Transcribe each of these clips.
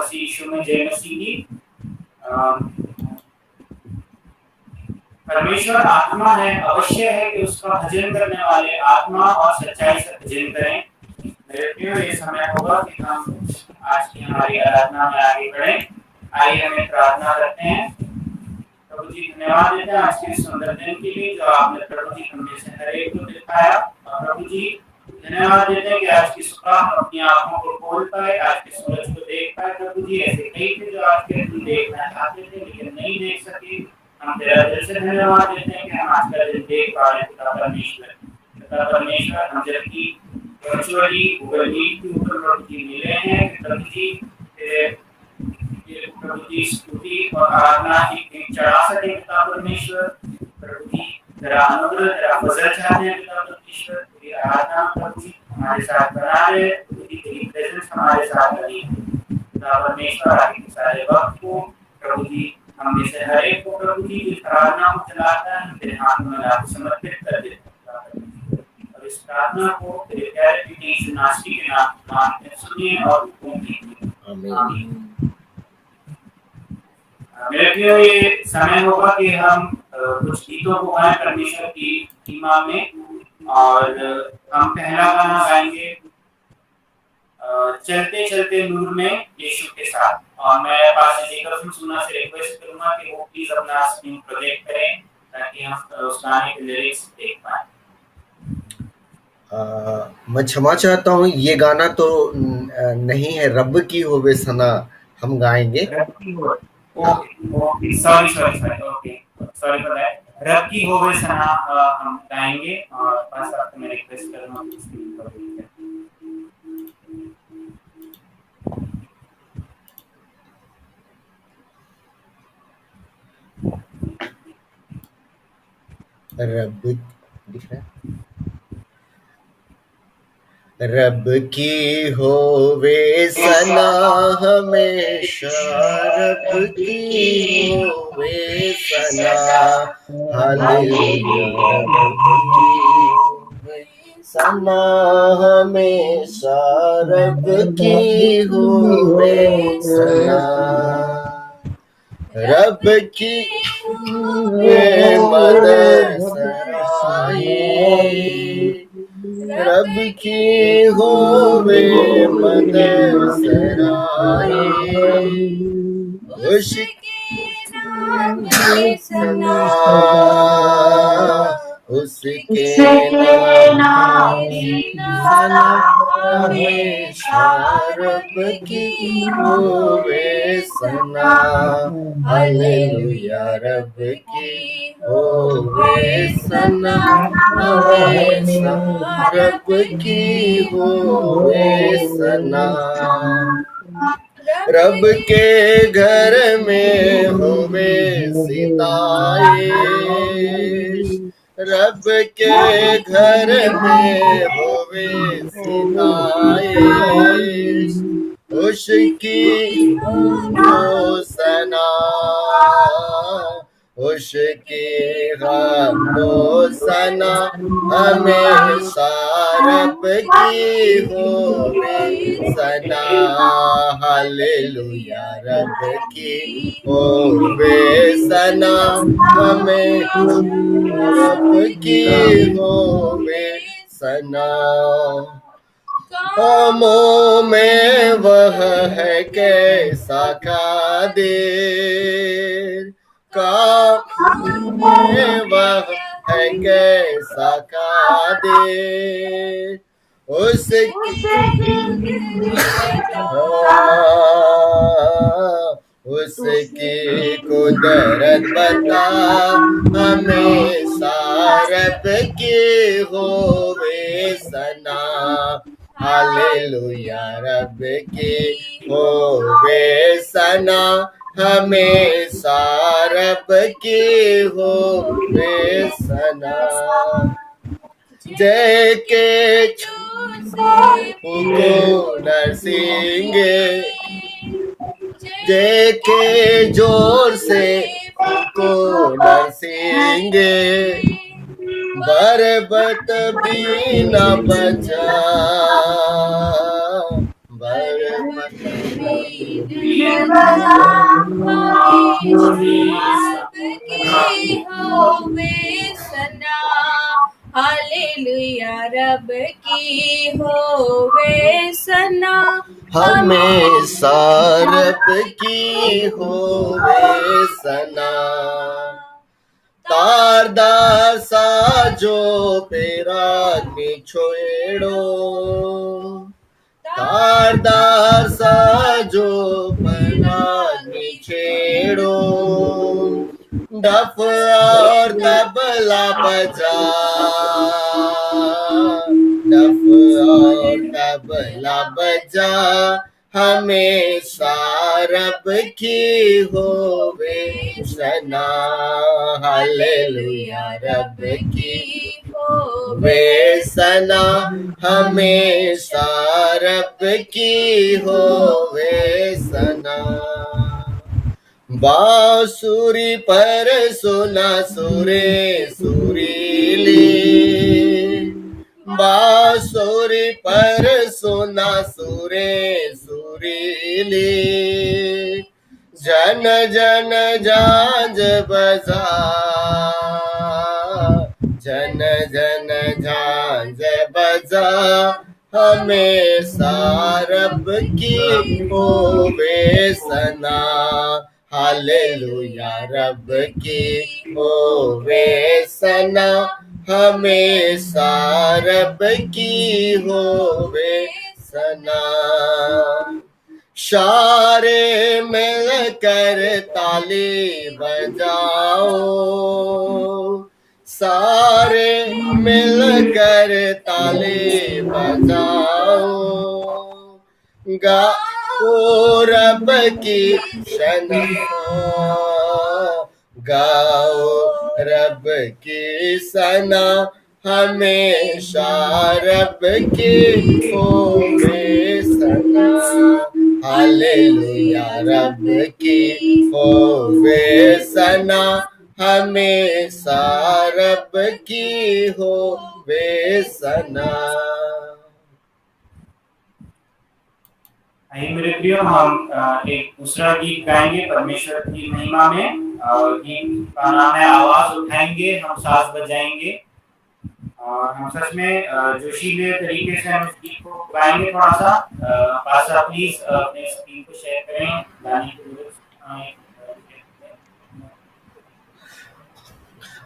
मसीह यीशु में जय मसीह की। परमेश्वर आत्मा है, अवश्य है कि उसका भजन करने वाले आत्मा और सच्चाई से भजन करें। मेरे प्रियो, ये समय होगा कि हम आज की हमारी आराधना में आगे बढ़ें। आइए हमें प्रार्थना करते हैं। प्रभु जी, धन्यवाद देते हैं आज के सुंदर दिन के लिए जो आपने प्रभु जी हमें से हर एक को दिखाया। और प्रभु जी धन्यवाद देते हैं कि आज की सुबह हम अपनी आंखों को खोल पाए, आज के सूरज को देख पाए। प्रभु जी, ऐसे कई थे जो आज के दिन देखना चाहते थे लेकिन नहीं देख सके। हम तेरा दिल से धन्यवाद देते हैं कि हम आज का दिन देख पा रहे। पिता परमेश्वर, हम जबकि वर्चुअली गूगल मीट के ऊपर प्रभु जी मिले हैं, प्रभु जी प्रभु जी स्तुति और आराधना की चढ़ा सके। पिता परमेश्वर, प्रभु जी तेरा अनुग्रह, तेरा फजल चाहते हैं। पिता परमेश्वर, तेरी आराधना प्रभु जी हमारे साथ बना रहे। प्रभु जी तेरी प्रेजेंस हमारे साथ बनी। पिता परमेश्वर, आगे के सारे वक्त को प्रभु जी हम में से हर एक को प्रभु जी इस प्रार्थना को चलाता है, तेरे हाथ में आपको समर्पित कर देते हैं। और इस प्रार्थना को तेरे प्यारे बेटे यीशु नासरी के नाम में सुनिए और हुक्म कीजिए। आमीन। मेरे प्रियो, ये समय होगा कि हम कुछ गीतों को गाएं परमेश्वर की महिमा में। और हम पहला गाना गाएंगे चलते चलते नूर में यीशु के साथ। और मैं पास्टर जेकब सुना से रिक्वेस्ट करूंगा कि वो प्लीज अपना स्क्रीन प्रोजेक्ट करें ताकि हम उस गाने के लिरिक्स देख पाएं। मैं क्षमा चाहता हूँ, ये गाना तो नहीं है। रब की होवे सना हम गाएंगे। Sorry for that. रब की होवे सना हम गाएंगे। और बस आपको मैं रिक्वेस्ट करूंगा रब की होवे सना हमेशा, रब की होवे सना, हालेलुया। सना हमेशा रब की होवे सना, रब की मदद सराए, रब की होवे मदद सराए, उसके नाम में सना, उसके नाम सना हमेशा रब की होवे सना, हालेलुया। रब की होवे सना हमेशा, रब की होवे सना। रब के घर में होवे सिताए, रब के घर में होवे सिताए, उसकी होसना, उसकी होसना हमेशा रब की होवे सना, हालेलुया। रब की होवे सना हमें, रब की होवे सना। कामों में वह है कैसा कादिर, कामों में वह है कैसा कादिर, उसकी कुदरत बता हमेशा रब की होवे सना, हालेलुया। रब की होवे सना हमेशा, रब की होवे सना। जय के को नरसिंगे, जय के जोर से को नरसिंगे, बरबत भी न बचा, बरबत भी हालेलुया रब की होवे सना, हमेशा रब की होवे सना। तारदार साजो पेरा निछोड़ो, तारदार साजो पेरा निछेड़ो। डफ और तबला बजा, डफ और तबला बजा, हमेशा रब की होवे सना। हालेलुया रब की होवे सना, हमेशा रब की होवे सना। बांसुरी पर सुना सुरे सुरीली, बांसुरी पर सुना सुरे सुरीली। जन जन झांझ बजा, जन जन झांझ बजा, हमेशा रब की होवे सना। हालेलुया रब की होवे सना, हमेशा रब की होवे सना। सारे मिलकर ताली बजाओ, सारे मिलकर ताली बजाओ। गाओ रब की सना, गाओ रब की सना, हमेशा रब की होवे सना। हालेलुया रब की होवे सना, हमेशा रब की होवे सना। आइए मेरे प्रियो, हम एक दूसरा गीत गाएंगे परमेश्वर की महिमा में, और गीत का नाम है आवाज उठाएंगे, हम साज बजाएंगे। और हम सच में जोशीले तरीके से हम इस गीत को गाएंगे। थोड़ा सा पासा प्लीज अपने स्क्रीन को शेयर करें गाने के लिए।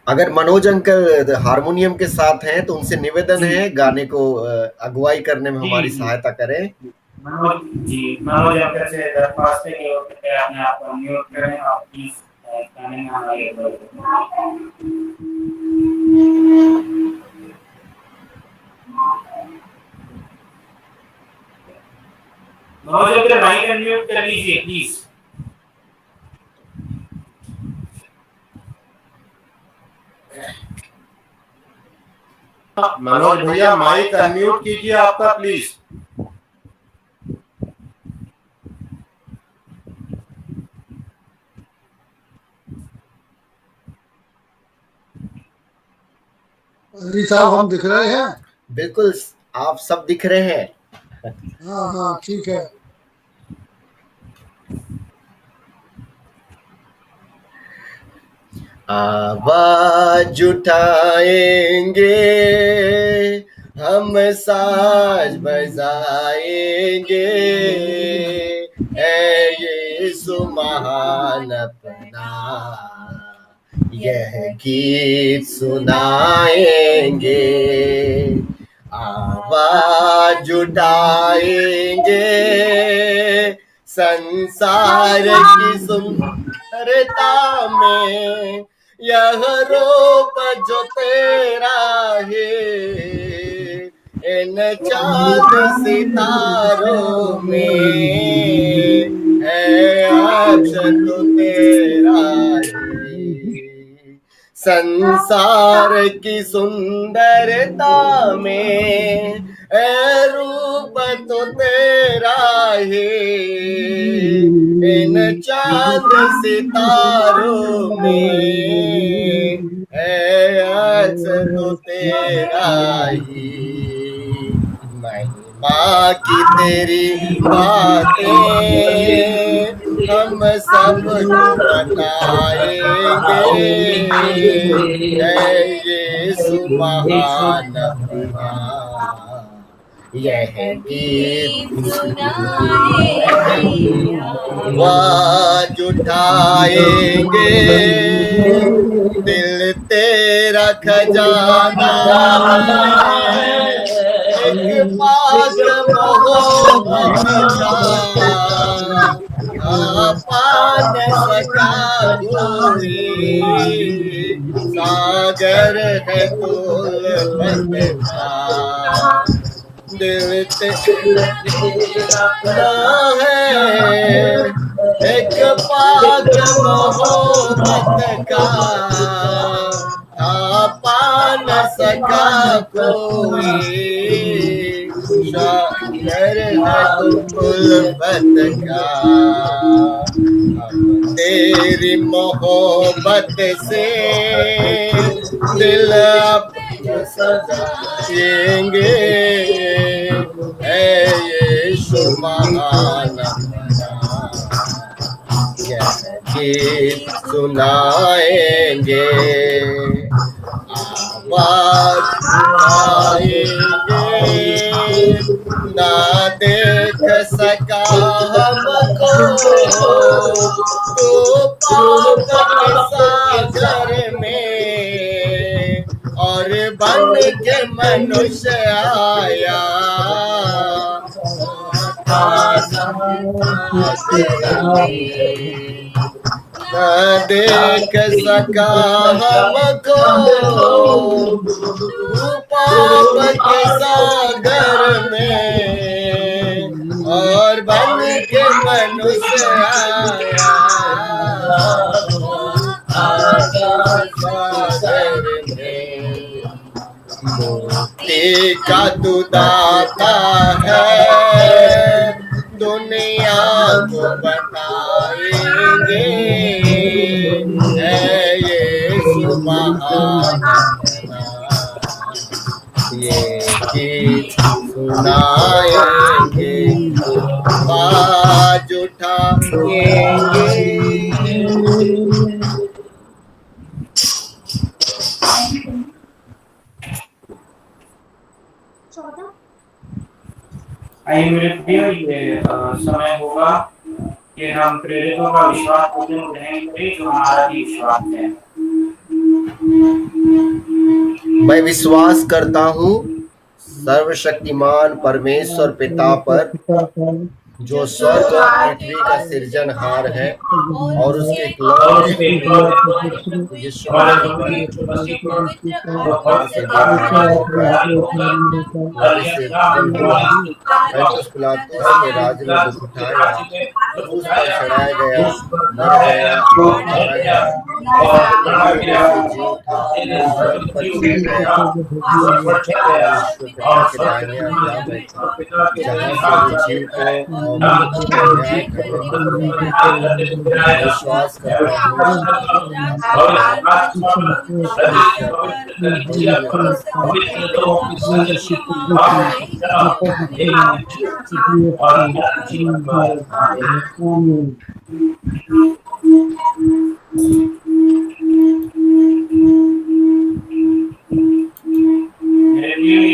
अगर मनोज अंकल हारमोनियम के साथ हैं तो उनसे निवेदन है गाने को अगुवाई करने में हमारी सहायता करें। मनोज अंकल से दरख्वास्त है कि वो अपने आप को म्यूट करें और प्लीज गाने में हमारी मनोज अंकल माइक अनम्यूट कर लीजिए प्लीज। मनोज भैया माइक अनम्यूट कीजिए आपका प्लीज। साहब हम दिख रहे हैं? बिल्कुल आप सब दिख रहे हैं। हाँ हाँ ठीक है। आवाज उठाएंगे हम साज बजाएंगे, ऐ यीशु महान अपना यह गीत सुनाएंगे। आवाज उठाएंगे संसार की सुंदरता में, यह रूप जो तेरा है इन चांद सितारों में है, अक्षर तो तेरा है। संसार की सुंदरता में है रूप तो तेरा है, इन चांद सितारों में है अक्सर तो तेरा ही। महिमा की तेरी बातें हम सबको बताएंगे। है यीशु महान अपना यह गीत आवाज उठाएंगे। दिल तेरा खजाना है, एक पास मोहब्बत का पा न सका कोई। सागर है कुर्बत का, दिल तेरा है, एक पाक मोहब्बत का पा न सका कोई। सागर है कुर्बत का, तेरी मोहब्बत से दिल सजाएंगे। है यीशु महान गीत सुनाएंगे। आवाज आएंगे, ना देख सका हमको तो पाप के सागर में, और बन के मनुष्य आया। न देख सका हमको पाप के सागर में, और बन के मनुष्य आया। मुक्ति का तू दाता है, दुनिया को बताएंगे। है यीशु महान ये गीत सुनाएंगे। आवाज उठाएंगे। आइए मेरे प्रिय, ये समय होगा कि हम प्रेरितों का विश्वास पूजन ग्रहण करें, जो हमारा भी विश्वास है। मैं विश्वास करता हूँ सर्वशक्तिमान परमेश्वर पिता पर, जो स्वर्ग और पृथ्वी का सृजनहार है, और उसके राज में दुख उठाया, उस पर चढ़ाया गया, मर गया, मारा गया, विश्वास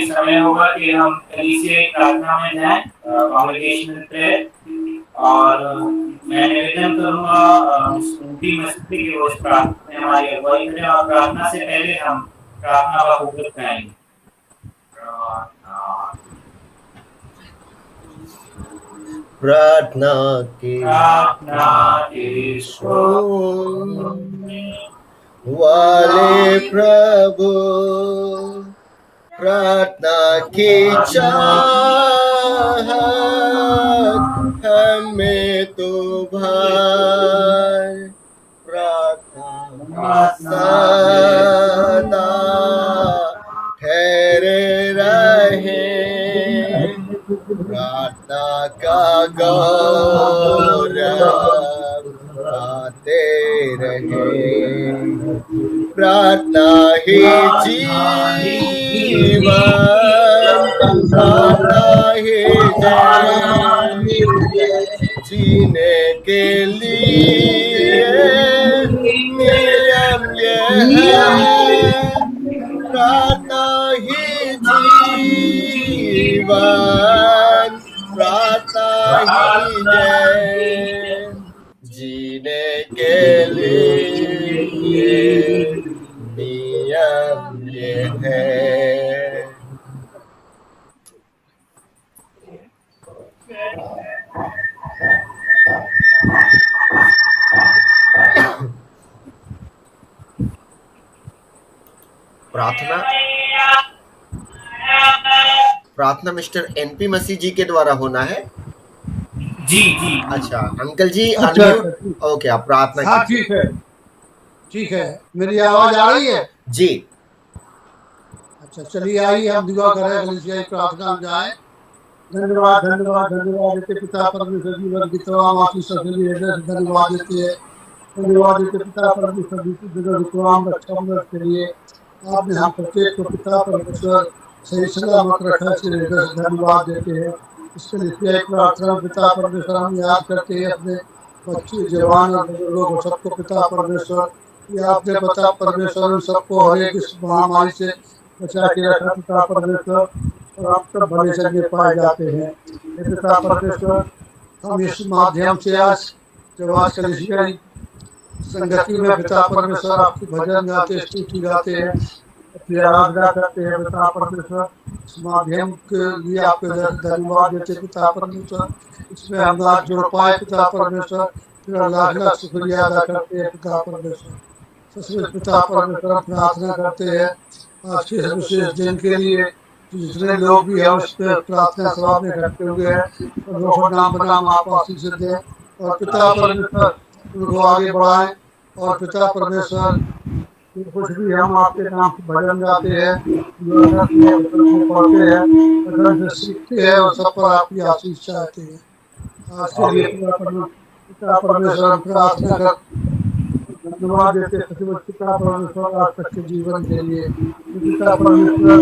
समय होगा कि हम कलीसिया प्रार्थना में जाएं, कांग्रेगेशनल प्रेयर, और मैं निवेदन करूंगा उनकी मस्ती की रोज प्रार्थना में हमारी अगुवाई करें, और प्रार्थना से पहले हम प्रार्थना का उपयोग करेंगे। प्रार्थना की वाले प्रभु, प्रार्थना की चाहत हमें तो भर, प्रार्थना सदा ठहरे रहे, प्रार्थना का गौरव गाते रहे, प्रार्थना ही जीवन, प्रार्थना ही जय, जीने के लिए नियम ये है, प्रार्थना ही जीवन, प्रार्थना ही जय, जीने के लिए नियम ये है। प्रार्थना मिस्टर एनपी मसीह जी के द्वारा होना है। जी जी। अच्छा अंकल जी, अच्छा, ओके, आप प्रार्थना हाँ ठीक है, ठीक है। मेरी आवाज आ रही है? जी। अच्छा चलिए आइए हम दुआ करें, कलीसियाई प्रार्थना में जाएं। धन्यवाद धन्यवाद धन्यवाद देते पिता परमेश्वर जीवन की तमाम आशीषों के लिए धन्यवाद देते हैं। धन्यवाद देते पिता परमेश्वर जी की तमाम रक्षा मदद के लिए। आपने हम प्रत्येक को पिता परमेश्वर सही सलामत रखा, इसलिए धन्यवाद देते हैं। इसके लिए प्रार्थना पिता परमेश्वर हम याद करते हैं अपने बच्चे, जवान और बुजुर्गों को, सबको पिता परमेश्वर ये आपने पिता परमेश्वर उन सबको हर एक इस महामारी से बचा के रखा पिता परमेश्वर, और आप सब भले सगे पाए जाते हैं। हे पिता परमेश्वर, हम इस माध्यम से आज जब आज कलीसियाई संगति में पिता परमेश्वर आपकी भजन गाते, स्तुति गाते हैं, अपनी आराधना करते हैं पिता परमेश्वर, इस माध्यम के लिए आपके धन्यवाद देते पिता परमेश्वर। इसमें हम आज जुड़ पाए पिता परमेश्वर, तेरा लाख लाख शुक्रिया अदा करते हैं पिता परमेश्वर। सचमुच पिता परमेश्वर प्रार्थना करते हैं आज के इस विशेष दिन के लिए, जितने लोग भी हैं उस पर प्रार्थना सभा में इकट्ठे हुए हैं, और लोग नाम बनाम आप आशीष दें, और पिता परमेश्वर उनको आगे बढ़ाएं। और पिता परमेश्वर कुछ भी हम आपके नाम से भजन गाते हैं, पढ़ते हैं, सीखते हैं, और सब पर आपकी आशीष चाहते हैं। आज के लिए पिता परमेश्वर प्रार्थना कर धन्यवाद देते पिता परमेश्वर आज तक के जीवन के लिए। पिता परमेश्वर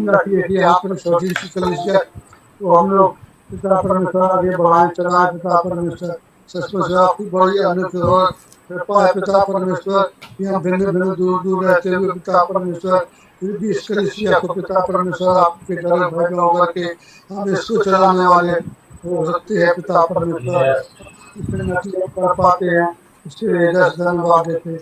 रखिए कि आपने छोटी सी कलीसिया तो हम लोग पिता परमेश्वर आगे बढ़ाएं, चलाएं पिता परमेश्वर। सचमुच आपकी बड़ी अनंत और कृपा है पिता परमेश्वर कि हम भिन्न भिन्न दूर दूर रहते हुए पिता परमेश्वर फिर भी इस कलीसिया को पिता परमेश्वर आपके डर भय में होकर के हम इसको चलाने वाले हो सकते हैं पिता परमेश्वर, इसमें नतीजा कर पाते हैं, इसके लिए धन्यवाद देते हैं।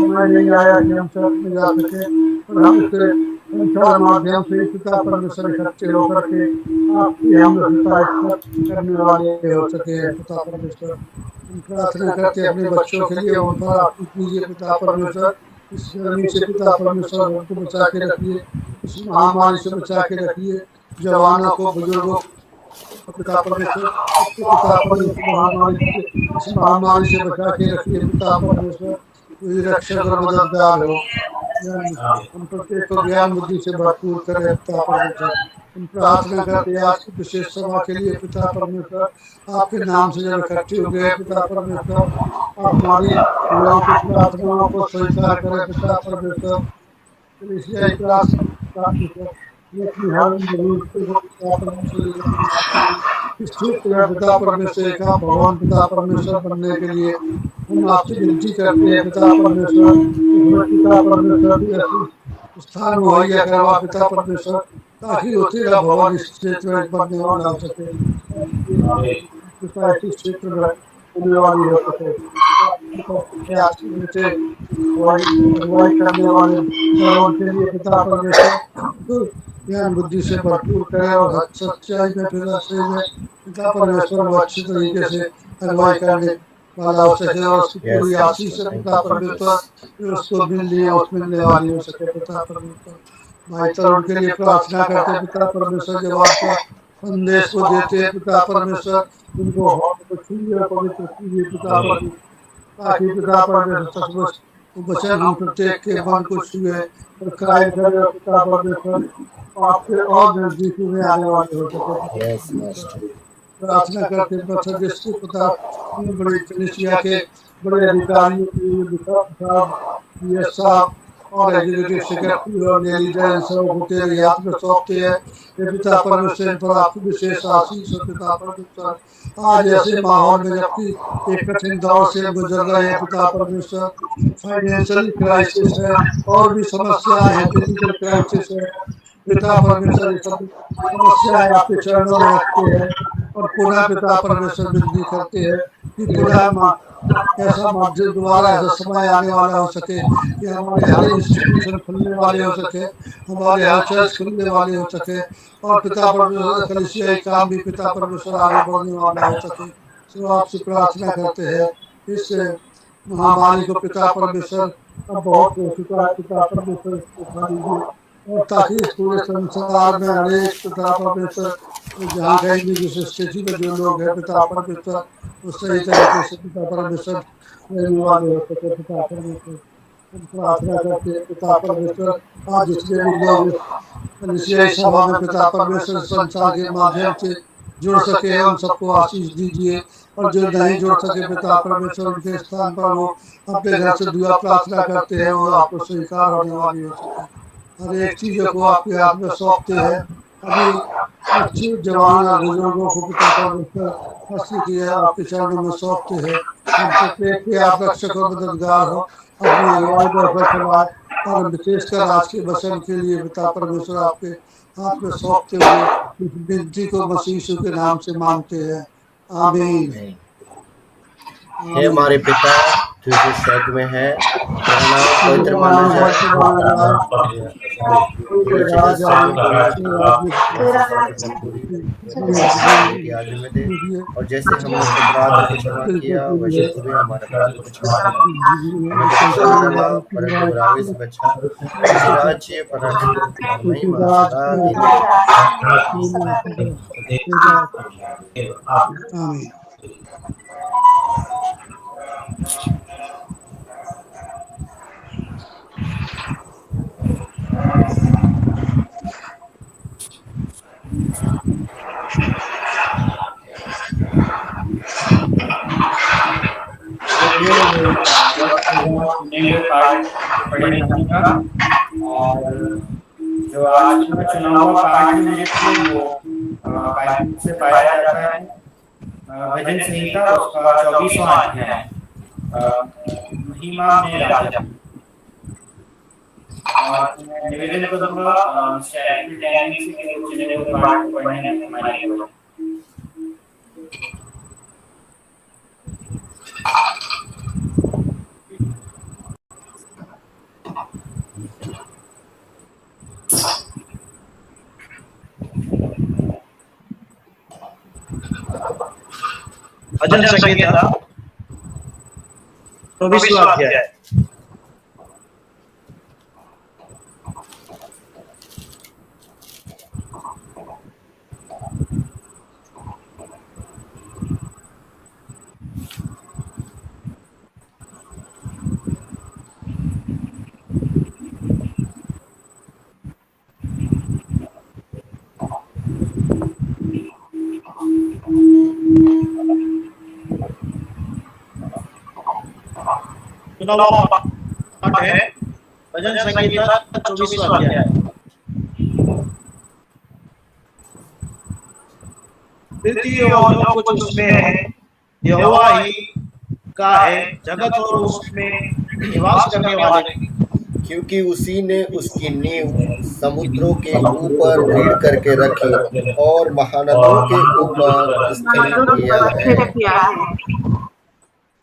नहीं आया कि हम सब में जा सके, और हम इसके संचार माध्यम से पिता परमेश्वर इकट्ठे होकर के आपकी हम करने वाले हो सके पिता परमेश्वर। हम प्रार्थना करते हैं अपने बच्चों के लिए, उन पर आप कीजिए पिता परमेश्वर। इस गर्मी से पिता परमेश्वर उनको बचा के रखिए, इस महामारी से बचा के रखिए, जवानों को, बुजुर्गों को पिता परमेश्वर, पिता परमेश्वर इस महामारी से बचा के रखिए पिता परमेश्वर। कोई रक्षक और मददगार हो, हम प्रत्येक को ज्ञान बुद्धि से भरपूर करे पिता परमेश्वर। हम प्रार्थना करते हैं आज की विशेष सभा के लिए पिता परमेश्वर, आपके नाम से जब इकट्ठे हो गए पिता परमेश्वर, आप हमारी प्रार्थनाओं को स्वीकार करें पिता परमेश्वर। पिता परमेश्वर का भगवान पिता परमेश्वर बनने के लिए हम आपसे विनती करते हैं पिता परमेश्वर। पिता परमेश्वर स्थान मुहैया करवा पिता परमेश्वर, ताकि वो तेरा भवन इस क्षेत्र में बनने वाला हो सके, इस क्षेत्र में होने वाली हो सके। करने वाले के लिए पिता परमेश्वर ज्ञान बुद्धि से भरपूर करे, और सच्चाई में पिता परमेश्वर वो अच्छी तरीके से अगुवाई करने वाला हो सके, और उसकी पूरी आशीष से पिता परमेश्वर उसको मिलने मिलने वाली हो सके पिता परमेश्वर। भाई तरुण के लिए प्रार्थना करते पिता परमेश्वर, जब आपका संदेश को देते हैं पिता परमेश्वर, उनको पवित्र कीजिए पिता परमेश्वर, ताकि पिता परमेश्वर वचन हम प्रत्येक के मन को छुए और कायम करे पिता परमेश्वर, आपके और नजदीक में आने वाले हो सके। प्रार्थना करते पिता बड़े कलीसिया के बड़े अधिकारियों के साहब और एग्जीक्यूटिव सेक्रेटरी और लीडर सब होते हैं, हाथ में सौंपते हैं। ये पिता परमेश्वर इन पर आपकी विशेष आशीष और पिता परमेश्वर आज ऐसे माहौल में जबकि एक कठिन दौर से गुजर रहे हैं पिता परमेश्वर, फाइनेंशियल क्राइसिस है और भी समस्याएं हैं, फिजिकल क्राइसिस है पिता परमेश्वर, ये सब समस्याएं आपके चरणों में रखते हैं और पुनः पिता परमेश्वर विनती करते हैं कि पुनः ऐसा मस्जिद द्वारा ऐसा समय आने वाला हो सके कि हमारे हर इंस्टीट्यूशन खुलने वाले हो सके, हमारे हर चर्च खुलने वाले हो सके और पिता परमेश्वर कलीसियाई काम भी पिता परमेश्वर आगे बढ़ने वाला हो सके। तो आपसे प्रार्थना करते हैं इस महामारी को पिता परमेश्वर अब बहुत हो चुका है, पिता परमेश्वर इसको उठा लीजिए और ताकि इस पूरे संसार में अनेक पिता परमेश्वर जहाँ कहीं भी जिस स्थिति में जो लोग हैं पिता परमेश्वर उस सही तरीके से पिता परमेश्वर रहने वाले हो सके। पिता परमेश्वर हम प्रार्थना करते हैं पिता परमेश्वर आज जितने भी लोग कलीसियाई सभा में पिता परमेश्वर संसार के माध्यम से जुड़ सके उन सबको आशीष दीजिए और जो नहीं जुड़ सके पिता परमेश्वर उनके स्थान पर वो अपने घर से दुआ प्रार्थना करते हैं वो आपको स्वीकार होने वाली हो सके। हर एक चीज़ों को आपके हाथ में सौंपते हैं। अभी अच्छी जवान और बुजुर्गों को पिता परमेश्वर हंसी की है आपके चरणों में सौंपते हैं। हम प्रत्येक के आप रक्षक और मददगार हो अपनी अगुवाई और विशेषकर आज के वचन के लिए पिता परमेश्वर आपके हाथ में सौंपते हुए इस विनती को मसीह यीशु के नाम से मांगते हैं, आमीन। हे हमारे पिता जो स्वर्ग में है, तेरा नाम पवित्र माना जाए, में दे और जैसे हमने अपराध को क्षमा किया वैसे तू भी हमारे अपराध को क्षमा कर, परंतु बुराई से बचा, राज्य पर महिमा आमीन। और जो आज का चुनाव पाठ में वो बाइबल से पाया जाता है भजन संहिता उसका 24वां अध्याय महिमा में राजा। और निवेदन करूंगा शायद टाइमिंग से कुछ ने वो पाठ पढ़ने में हमारी हो। भजन संहिता 24वां अध्याय। पाठ है भजन संहिता 24वां अध्याय। पृथ्वी और जो कुछ उसमें है यहोवा ही का है, जगत और उसमें निवास करने वाले, क्योंकि उसी ने उसकी नींव समुद्रों के ऊपर भीड़ करके रखी और महानदों के ऊपर स्थिर किया है।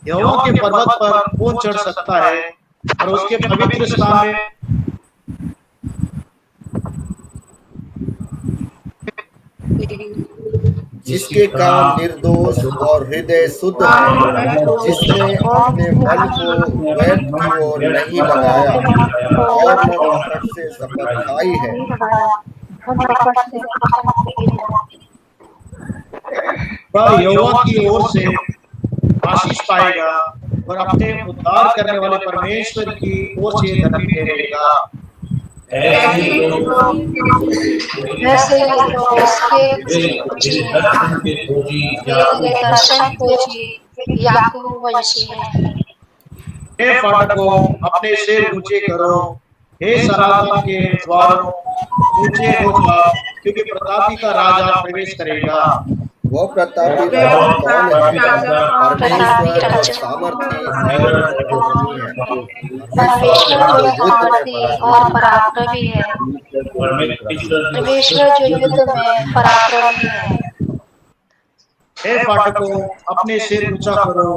यहोवा के पर्वत पर कौन चढ़ सकता है और उसके पवित्र स्थान में जिसके काम निर्दोष और हृदय शुद्ध है, जिसने अपने बल को व्यर्थ की ओर नहीं लगाया और न कपट से शपथ खाई है। वह यहोवा की ओर से आशीष पाएगा और अपने उद्धार करने वाले परमेश्वर की ओर से धर्मी ठहरेगा। फाटकों अपने सिर ऊंचे करो हे सनातन के द्वारों ऊंचे हो जाओ, क्योंकि प्रतापी का राजा प्रवेश करेगा। वह प्रतापी वे राजा कौन है? राजा कौन है? परमेश्वर और सामर्थी और पराक्रमी है। परमेश्वर जो सामर्थी और पराक्रमी है। परमेश्वर जो युद्ध में पराक्रमी है। हे फाटकों अपने सिर ऊंचा करो,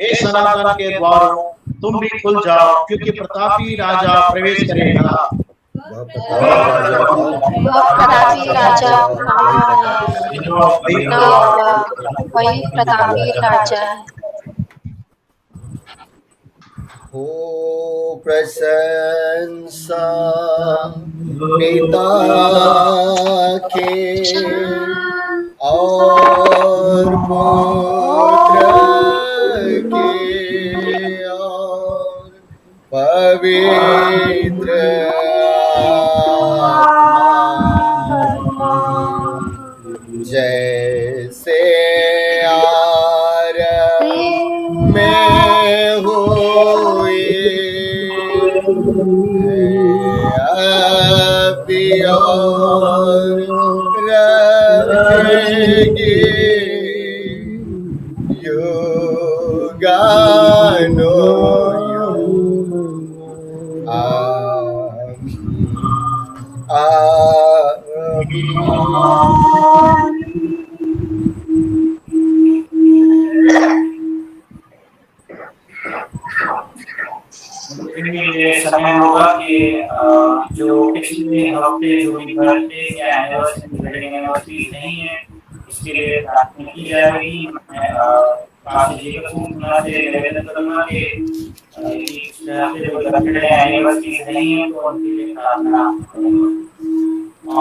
हे सनातन के द्वारों तुम भी खुल जाओ, क्योंकि प्रतापी राजा प्रवेश करेगा। वह प्रतापी राजा कौन है? प्रतापी राजा वही प्रतापी राजा है। हो प्रशंसा पिता के और पुत्र के और पवित्र जैसे आरंभ में हुई अब भी और रहेगी युगानुयुग। आमीन। ये समय होगा कि जो पिछले हफ्ते जो भी बर्थडे या एनिवर्सरी नहीं है, इसके लिए प्रार्थना की जाएगी। मैं काशी जी को से निवेदन करूंगा कि जो बर्थडे या एनिवर्सरी नहीं है तो उनके लिए प्रार्थना करूंगा।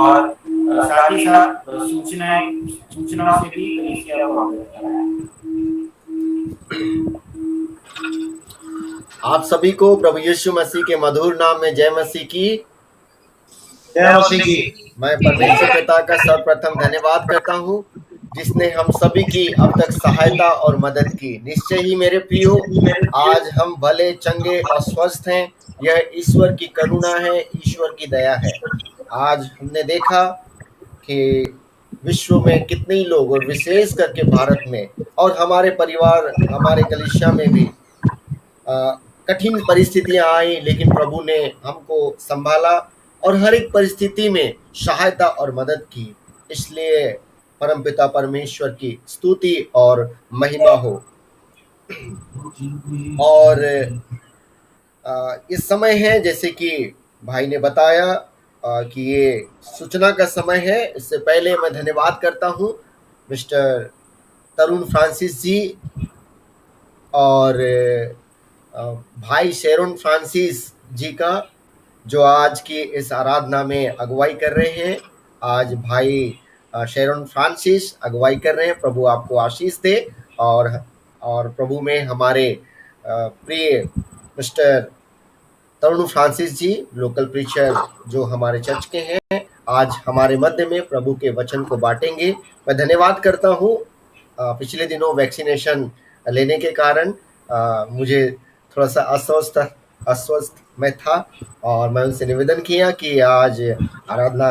और साथ ही साथ सूचनाओं से भी कलीसिया को अवगत कराएं। आप सभी को प्रभु यीशु मसीह के मधुर नाम में जय मसीह की। जय मसीह की। मैं परमेश्वर पिता का सर्वप्रथम धन्यवाद करता हूँ जिसने हम सभी की अब तक सहायता और मदद की। निश्चय ही मेरे प्रियो, आज हम भले चंगे और स्वस्थ हैं। यह ईश्वर की करुणा है, ईश्वर की दया है। आज हमने देखा कि विश्व में कितने ही लोग, और विशेष करके भारत में और हमारे परिवार, हमारे कलीसिया में भी कठिन परिस्थितियां आई, लेकिन प्रभु ने हमको संभाला और हर एक परिस्थिति में सहायता और मदद की। इसलिए परमपिता परमेश्वर की स्तुति और महिमा हो। और इस समय है, जैसे कि भाई ने बताया कि ये सूचना का समय है। इससे पहले मैं धन्यवाद करता हूँ मिस्टर तरुण फ्रांसिस जी और भाई शेरोन फ्रांसिस जी का, जो आज की इस आराधना में अगुवाई कर रहे हैं। आज भाई शेरोन फ्रांसिस अगुवाई कर रहे हैं। प्रभु आपको आशीष दे। और प्रभु में हमारे प्रिय मिस्टर तरुण फ्रांसिस जी, लोकल प्रीचर जो हमारे चर्च के हैं, आज हमारे मध्य में प्रभु के वचन को बांटेंगे। मैं धन्यवाद करता हूँ। पिछले दिनों वैक्सीनेशन लेने के कारण मुझे थोड़ा सा अस्वस्थ मैं था, और मैं उनसे निवेदन किया कि आज आराधना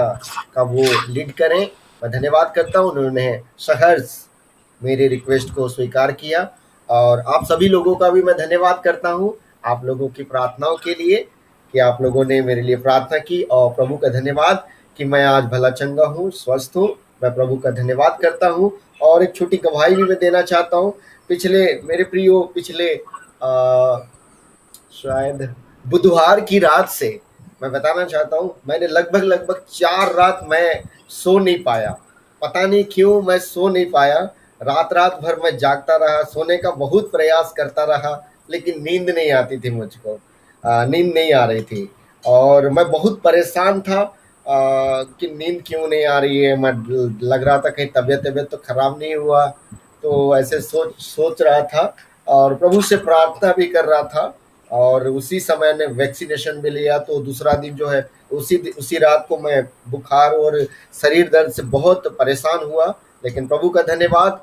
का वो लीड करें। मैं धन्यवाद करता हूँ, उन्होंने सहर्ष मेरे रिक्वेस्ट को स्वीकार किया। और आप सभी लोगों का भी मैं धन्यवाद करता हूँ, आप लोगों की प्रार्थनाओं के लिए, कि आप लोगों ने मेरे लिए प्रार्थना की। और प्रभु का धन्यवाद कि मैं आज भला चंगा हूँ, स्वस्थ हूँ। मैं प्रभु का धन्यवाद करता हूँ। और एक छोटी गवाही भी मैं देना चाहता हूँ। पिछले शायद बुधवार की रात से मैं बताना चाहता हूँ, मैंने लगभग 4 रात मैं सो नहीं पाया। पता नहीं क्यों मैं सो नहीं पाया। रात भर मैं जागता रहा, सोने का बहुत प्रयास करता रहा, लेकिन नींद नहीं आती थी मुझको। नींद नहीं आ रही थी और मैं बहुत परेशान था कि नींद क्यों नहीं आ रही है। मैं लग रहा था कहीं तबीयत तो खराब नहीं हुआ, तो ऐसे सोच रहा था और प्रभु से प्रार्थना भी कर रहा था। और उसी समय ने वैक्सीनेशन भी लिया। तो दूसरा दिन जो है, उसी रात को मैं बुखार और शरीर दर्द से बहुत परेशान हुआ। लेकिन प्रभु का धन्यवाद,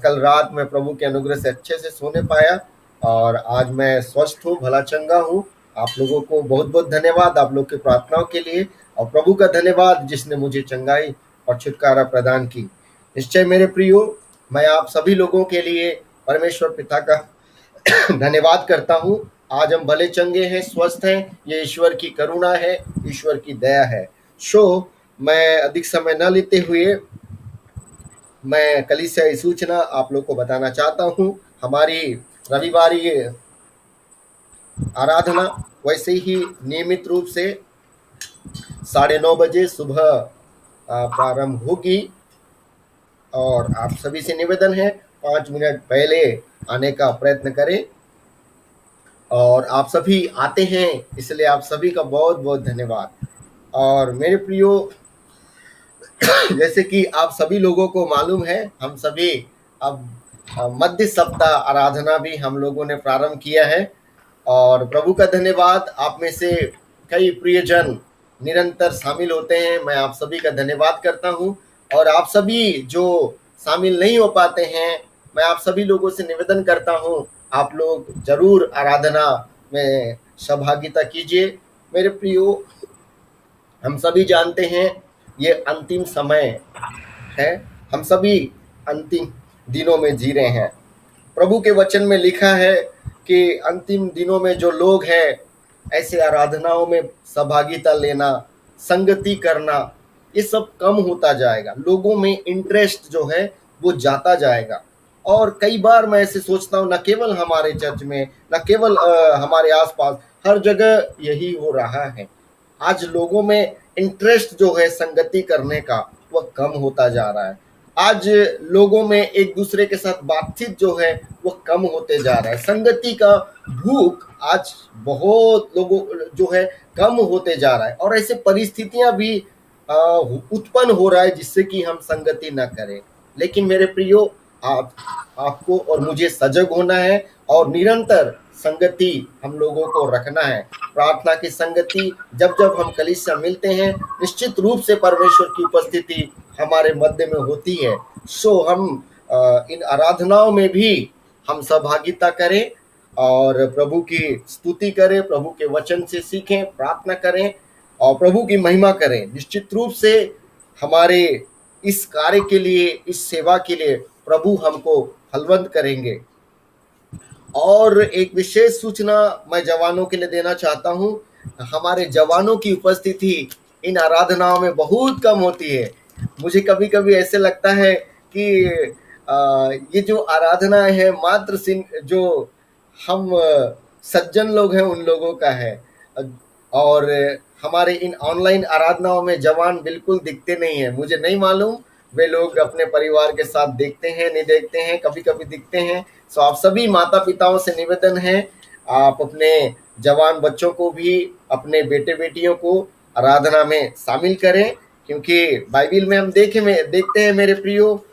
कल रात मैं प्रभु के अनुग्रह से अच्छे से सोने पाया और आज मैं स्वस्थ हूँ, भला चंगा हूँ। आप लोगों को बहुत बहुत धन्यवाद आप लोग की प्रार्थनाओं के लिए, और प्रभु का धन्यवाद जिसने मुझे चंगाई और छुटकारा प्रदान की। निश्चय मेरे प्रियो, मैं आप सभी लोगों के लिए परमेश्वर पिता का धन्यवाद करता हूँ। आज हम भले चंगे हैं, स्वस्थ हैं, ये ईश्वर की करुणा है, ईश्वर की दया है। मैं अधिक समय न लेते हुए मैं कलीसियाई सूचना आप लोग को बताना चाहता हूँ। हमारी रविवारी आराधना वैसे ही नियमित रूप से 9:30 बजे सुबह प्रारंभ होगी, और आप सभी से निवेदन है 5 मिनट पहले आने का प्रयत्न करें। और आप सभी आते हैं, इसलिए आप सभी का बहुत बहुत धन्यवाद। और मेरे प्रियो, जैसे कि आप सभी लोगों को मालूम है, हम सभी अब मध्य सप्ताह आराधना भी हम लोगों ने प्रारंभ किया है, और प्रभु का धन्यवाद, आप में से कई प्रियजन निरंतर शामिल होते हैं। मैं आप सभी का धन्यवाद करता हूं, और आप सभी जो शामिल नहीं हो पाते हैं, मैं आप सभी लोगों से निवेदन करता हूं, आप लोग जरूर आराधना में सहभागिता कीजिए। मेरे प्रियो, हम सभी जानते हैं ये अंतिम समय है, हम सभी अंतिम दिनों में जी रहे हैं। प्रभु के वचन में लिखा है कि अंतिम दिनों में जो लोग हैं, ऐसे आराधनाओं में सहभागिता लेना, संगति करना, ये सब कम होता जाएगा। लोगों में इंटरेस्ट जो है वो जाता जाएगा। और कई बार मैं ऐसे सोचता हूँ, न केवल हमारे चर्च में, न केवल हमारे आसपास, हर जगह यही हो रहा है। आज लोगों में इंटरेस्ट जो है संगति करने का वह कम होता जा रहा है। आज लोगों में एक दूसरे के साथ बातचीत जो है वह कम होते जा रहा है। संगति का भूख आज बहुत लोगों जो है कम होते जा रहा है, और ऐसे परिस्थितियां भी उत्पन्न हो रहा है जिससे कि हम संगति न करें। लेकिन मेरे प्रियो, आपको और मुझे सजग होना है, और निरंतर संगति हम लोगों को रखना है। प्रार्थना की संगति, जब जब हम कलीसिया मिलते हैं, निश्चित रूप से परमेश्वर की उपस्थिति हमारे मध्य में होती है। हम इन आराधनाओं में भी हम सहभागिता करें, और प्रभु की स्तुति करें, प्रभु के वचन से सीखें, प्रार्थना करें, और प्रभु की महिमा करें। निश्चित रूप से हमारे इस कार्य के लिए, इस सेवा के लिए प्रभु हमको फलवंत करेंगे। और एक विशेष सूचना मैं जवानों के लिए देना चाहता हूं। हमारे जवानों की उपस्थिति इन आराधनाओं में बहुत कम होती है। मुझे कभी कभी ऐसे लगता है कि ये जो आराधना है मात्र जो हम सज्जन लोग हैं उन लोगों का है, और हमारे इन ऑनलाइन आराधनाओं में जवान बिल्कुल दिखते नहीं है। मुझे नहीं मालूम वे लोग अपने परिवार के साथ देखते हैं, नहीं देखते हैं, कभी कभी दिखते हैं। आप सभी माता पिताओं से निवेदन है, आप अपने जवान बच्चों को भी, अपने बेटे बेटियों को आराधना में शामिल करें, क्योंकि बाइबल में हम देखते हैं मेरे प्रियो,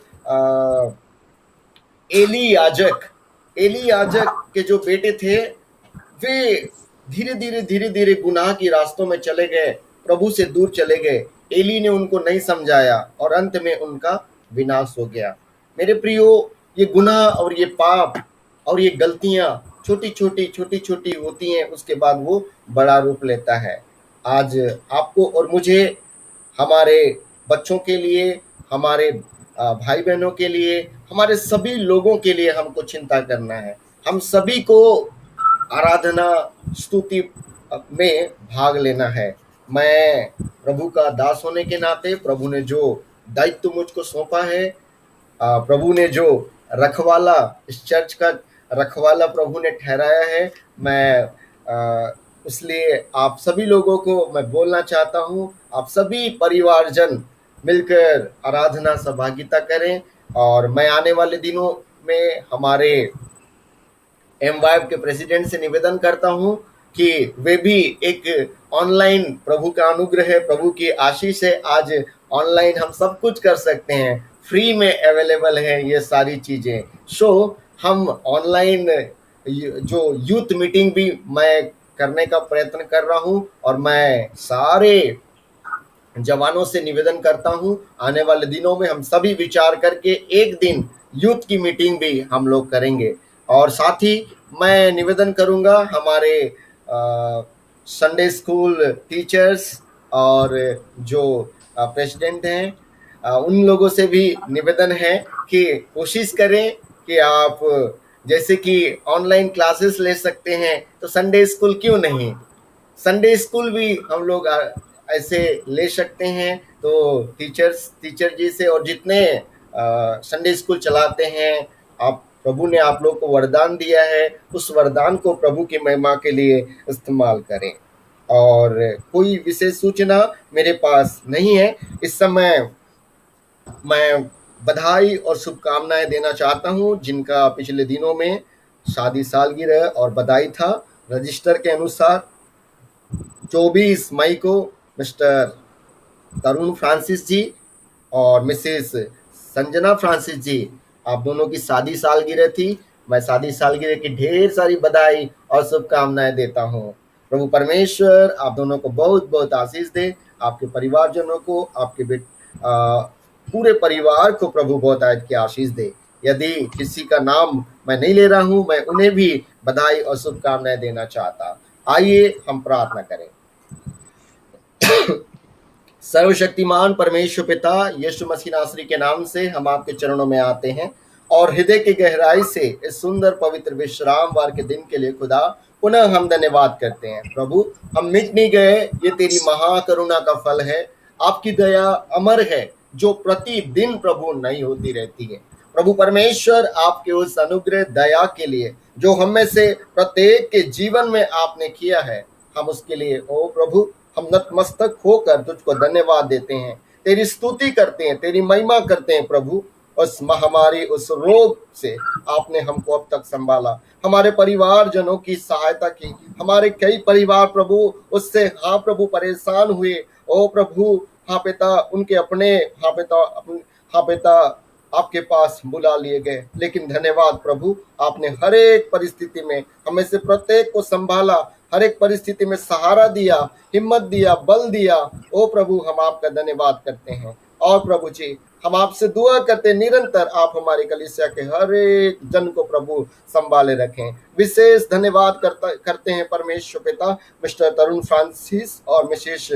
एली याजक के जो बेटे थे वे धीरे धीरे गुनाह की रास्तों में चले गए, प्रभु से दूर चले गए। एली ने उनको नहीं समझाया, और अंत में उनका विनाश हो गया। मेरे प्रियो, ये गुनाह और ये पाप और ये गलतियां छोटी छोटी होती हैं, उसके बाद वो बड़ा रूप लेता है। आज आपको और मुझे, हमारे बच्चों के लिए, हमारे भाई बहनों के लिए, हमारे सभी लोगों के लिए हमको चिंता करना है। हम सभी को आराधना स्तुति में भाग लेना है। मैं प्रभु का दास होने के नाते, प्रभु ने जो दायित्व मुझको सौंपा है, प्रभु ने जो रखवाला, इस चर्च का रखवाला प्रभु ने ठहराया है, मैं इसलिए आप सभी लोगों को मैं बोलना चाहता हूँ, आप सभी परिवारजन मिलकर आराधना सहभागिता करें। और मैं आने वाले दिनों में हमारे एमवाईएफ के प्रेसिडेंट से निवेदन करता हूँ कि वे भी एक ऑनलाइन, प्रभु का अनुग्रह है, प्रभु की आशीष है, आज ऑनलाइन हम सब कुछ कर सकते हैं, फ्री में अवेलेबल है ये सारी चीज़ें। हम ऑनलाइन जो यूथ मीटिंग भी मैं करने का प्रयत्न कर रहा हूँ, और मैं सारे जवानों से निवेदन करता हूँ, आने वाले दिनों में हम सभी विचार करके एक दिन यूथ की मीटिंग भी हम लोग करेंगे। और साथ ही मैं निवेदन करूँगा हमारे संडे स्कूल टीचर्स और जो प्रेसिडेंट हैं, उन लोगों से भी निवेदन है कि कोशिश करें कि आप जैसे कि ऑनलाइन क्लासेस ले सकते हैं, तो संडे स्कूल क्यों नहीं, संडे स्कूल भी हम लोग ऐसे ले सकते हैं। तो टीचर जी से और जितने संडे स्कूल चलाते हैं, आप प्रभु ने आप लोग को वरदान दिया है, उस वरदान को प्रभु की महिमा के लिए इस्तेमाल करें। और कोई विशेष सूचना मेरे पास नहीं है इस समय। मैं बधाई और शुभकामनाएं देना चाहता हूं जिनका पिछले दिनों में शादी सालगिरह और बधाई था। रजिस्टर के अनुसार 24 मई को मिस्टर तरुण फ्रांसिस जी और मिसेस संजना फ्रांसिस जी, आप दोनों की शादी सालगिरह थी। मैं शादी सालगिरह की ढेर सारी बधाई और शुभकामनाएं देता हूं। प्रभु परमेश्वर आप दोनों को बहुत बहुत आशीष दे, आपके परिवारजनों को, आपके पूरे परिवार को प्रभु बहुत आयत की आशीष दे। यदि किसी का नाम मैं नहीं ले रहा हूं, मैं उन्हें भी बधाई और शुभकामनाएं देना चाहता। आइए हम प्रार्थना करें। सर्वशक्तिमान परमेश्वर पिता, यीशु मसीह नासरी के नाम से हम आपके चरणों में आते हैं और हृदय की गहराई से इस सुंदर पवित्र विश्रामवार के दिन के लिए खुदा पुनः हम धन्यवाद करते हैं। प्रभु, हम मिट नहीं गए, ये तेरी महाकरुणा का फल है। आपकी दया अमर है जो प्रतिदिन प्रभु नई होती रहती है। प्रभु परमेश्वर, आपके उस अनुग्रह दया के लिए जो हम में से प्रत्येक के जीवन में आपने किया है, हम उसके लिए ओ प्रभु हम नतमस्तक होकर तुझको धन्यवाद देते हैं, तेरी स्तुति करते हैं, तेरी महिमा करते हैं। प्रभु, उस महामारी, उस रोग से आपने हमको अब तक संभाला, हमारे परिवारजनों की सहायता की। हमारे कई परिवार प्रभु उससे हाँ प्रभु परेशान हुए। ओ प्रभु हाँ पिता, उनके अपने हाँ पिता आपके पास बुला लिए गए, लेकिन धन्यवाद प्रभु, आपने हर एक परिस्थिति में हमें से प्रत्येक को संभाला, हर एक परिस्थिति में सहारा दिया, हिम्मत दिया, बल दिया। ओ प्रभु, हम आपका धन्यवाद करते हैं। और प्रभु जी, हम आपसे दुआ करते निरंतर आप हमारी कलीसिया के हर एक जन को प्रभु संभाले रखें। विशेष धन्यवाद करते हैं परमेश्वर पिता मिस्टर तरुण फ्रांसिस और मिसेस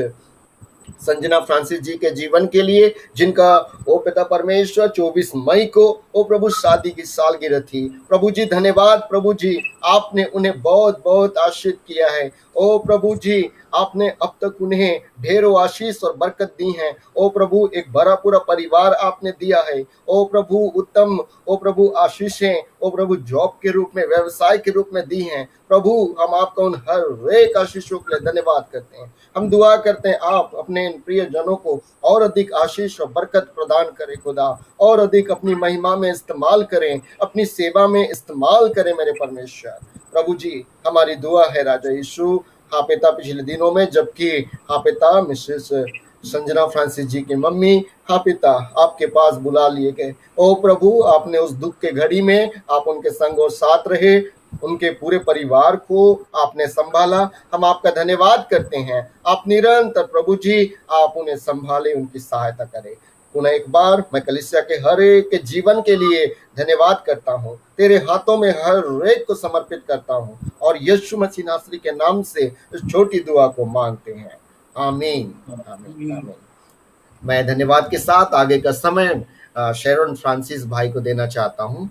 संजना फ्रांसिस जी के जीवन के लिए, जिनका ओ पिता परमेश्वर 24 मई को ओ प्रभु शादी की सालगिरह थी। प्रभु जी धन्यवाद, प्रभु जी आपने उन्हें बहुत बहुत आशीष किया है। ओ प्रभु जी, आपने अब तक उन्हें ढेरों आशीष और बरकत दी हैं। ओ प्रभु, एक भरा पूरा परिवार आपने दिया है। ओ प्रभु उत्तम, ओ प्रभु आशीषें, ओ प्रभु जॉब के रूप में, व्यवसाय के रूप में दी हैं। प्रभु, हम आपका उन हर एक आशीषों के लिए धन्यवाद करते हैं। हम दुआ करते हैं आप अपने इन प्रिय जनों को और अधिक आशीष और बरकत प्रदान करें खुदा, और अधिक अपनी महिमा में इस्तेमाल करें, अपनी सेवा में इस्तेमाल करें मेरे परमेश्वर। प्रभु जी, हमारी दुआ है राजा यीशु। हाँ पिता, पिछले दिनों में जबकि हाँ पिता मिसेस संजना फ्रांसिस जी की मम्मी हाँ पिता आपके पास बुला लिए गए, ओ प्रभु आपने उस दुख के घड़ी में आप उनके संग और साथ रहे, उनके पूरे परिवार को आपने संभाला। हम आपका धन्यवाद करते हैं। आप निरंतर प्रभु जी आप उन्हें संभाले, उनकी सहायता करें। पुनः एक बार मैं कलीसिया के हर एक के जीवन के लिए धन्यवाद करता हूँ, तेरे हाथों में हर एक को समर्पित करता हूँ और यीशु मसीह नासरी के नाम से इस छोटी दुआ को मांगते हैं। आमीन, आमीन, आमीन। मैं धन्यवाद के साथ आगे का समय शेरन फ्रांसिस भाई को देना चाहता हूँ।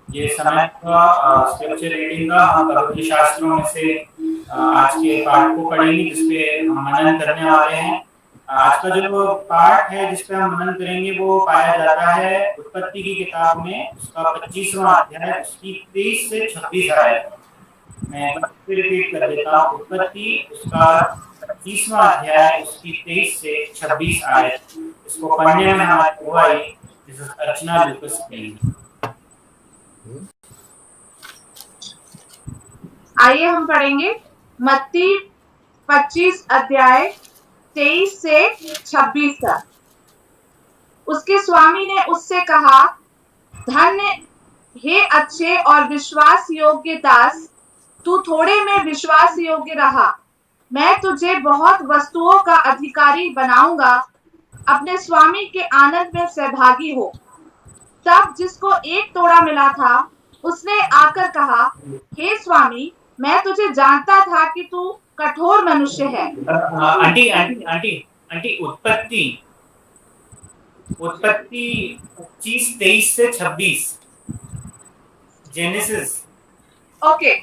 ये समय का स्क्रिप्चर रीडिंग का हम पवित्र शास्त्रों में से आज के पाठ को पढ़ेंगे जिसपे हम मनन करने वाले हैं। आज का जो पाठ है जिसपे हम मनन करेंगे वो पाया जाता है उत्पत्ति की किताब में, उसका 25वां अध्याय, उसकी 23 से 26 आयत। मैं फिर रिपीट कर देता हूँ, उत्पत्ति उसका 25वां अध्याय, उसकी 23 से 26 आयत। इसको पढ़ने में हमारी अगुवाई अर्चना लुकस करेंगी। आइए हम पढ़ेंगे मत्ती 25 अध्याय 23 से 26 तक। उसके स्वामी ने उससे कहा, धन्य हे अच्छे और विश्वास योग्य दास, तू थोड़े में विश्वास योग्य रहा, मैं तुझे बहुत वस्तुओं का अधिकारी बनाऊंगा। अपने स्वामी के आनंद में सहभागी हो। तब जिसको एक तोड़ा मिला था उसने आकर कहा, हे स्वामी, मैं तुझे जानता था कि तू कठोर मनुष्य है। आंटी आंटी आंटी आंटी उत्पत्ति 25:23 से 26 जेनेसिस। ओके,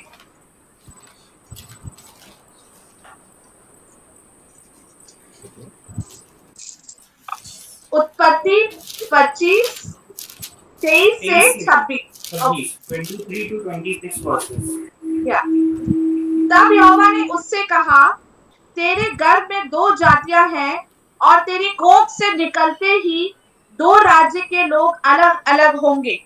उत्पत्ति 25:23 से 26। 23 to 26 वर्सेस। या तब यहोवा ने उससे कहा, तेरे गर्भ में 2 जातियां हैं और तेरी कोख से निकलते ही 2 राज्य के लोग अलग अलग होंगे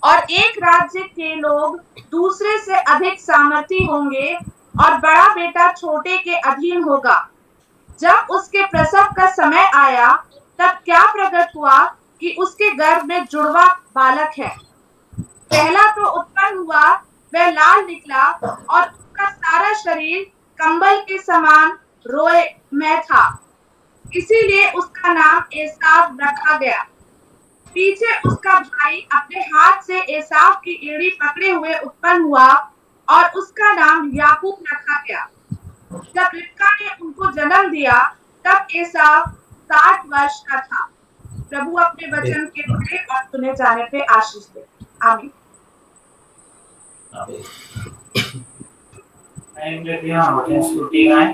और एक राज्य के लोग दूसरे से अधिक सामर्थी होंगे और बड़ा बेटा छोटे के अधीन होगा। जब उसके प्रसव का समय आया तब क्या प्रकट हुआ कि उसके गर्भ में जुड़वा बालक है। पहला तो उत्पन्न हुआ, वह लाल निकला और उसका सारा शरीर कंबल के समान रोए में था, इसीलिए उसका नाम एसाव रखा गया। पीछे उसका भाई अपने हाथ से एसाव की एड़ी पकड़े हुए उत्पन्न हुआ और उसका नाम याकूब रखा गया। जब रिबका ने उनको जन्म दिया तब एसाव 60 वर्ष का था। प्रभु अपने वचन के पढ़े और सुने जाने पे आशीष दे। आमीन। वचन स्तुति गाएं।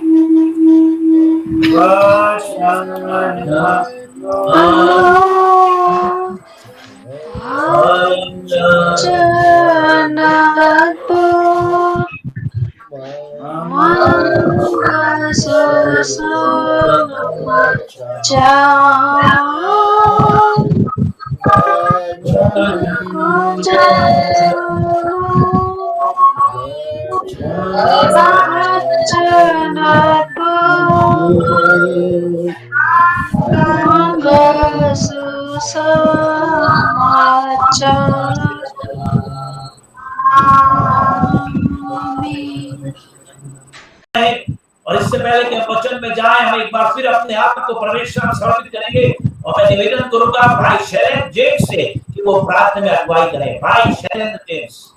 और इससे पहले कि हम वचन में जाएं, हम एक बार फिर अपने आप को परमेश्वर में समर्पित करेंगे और मैं निवेदन करूंगा भाई शैलेंद्र जेम्स से कि वो प्रार्थना में अगुवाई करें। भाई शैलेंद्र जेम्स।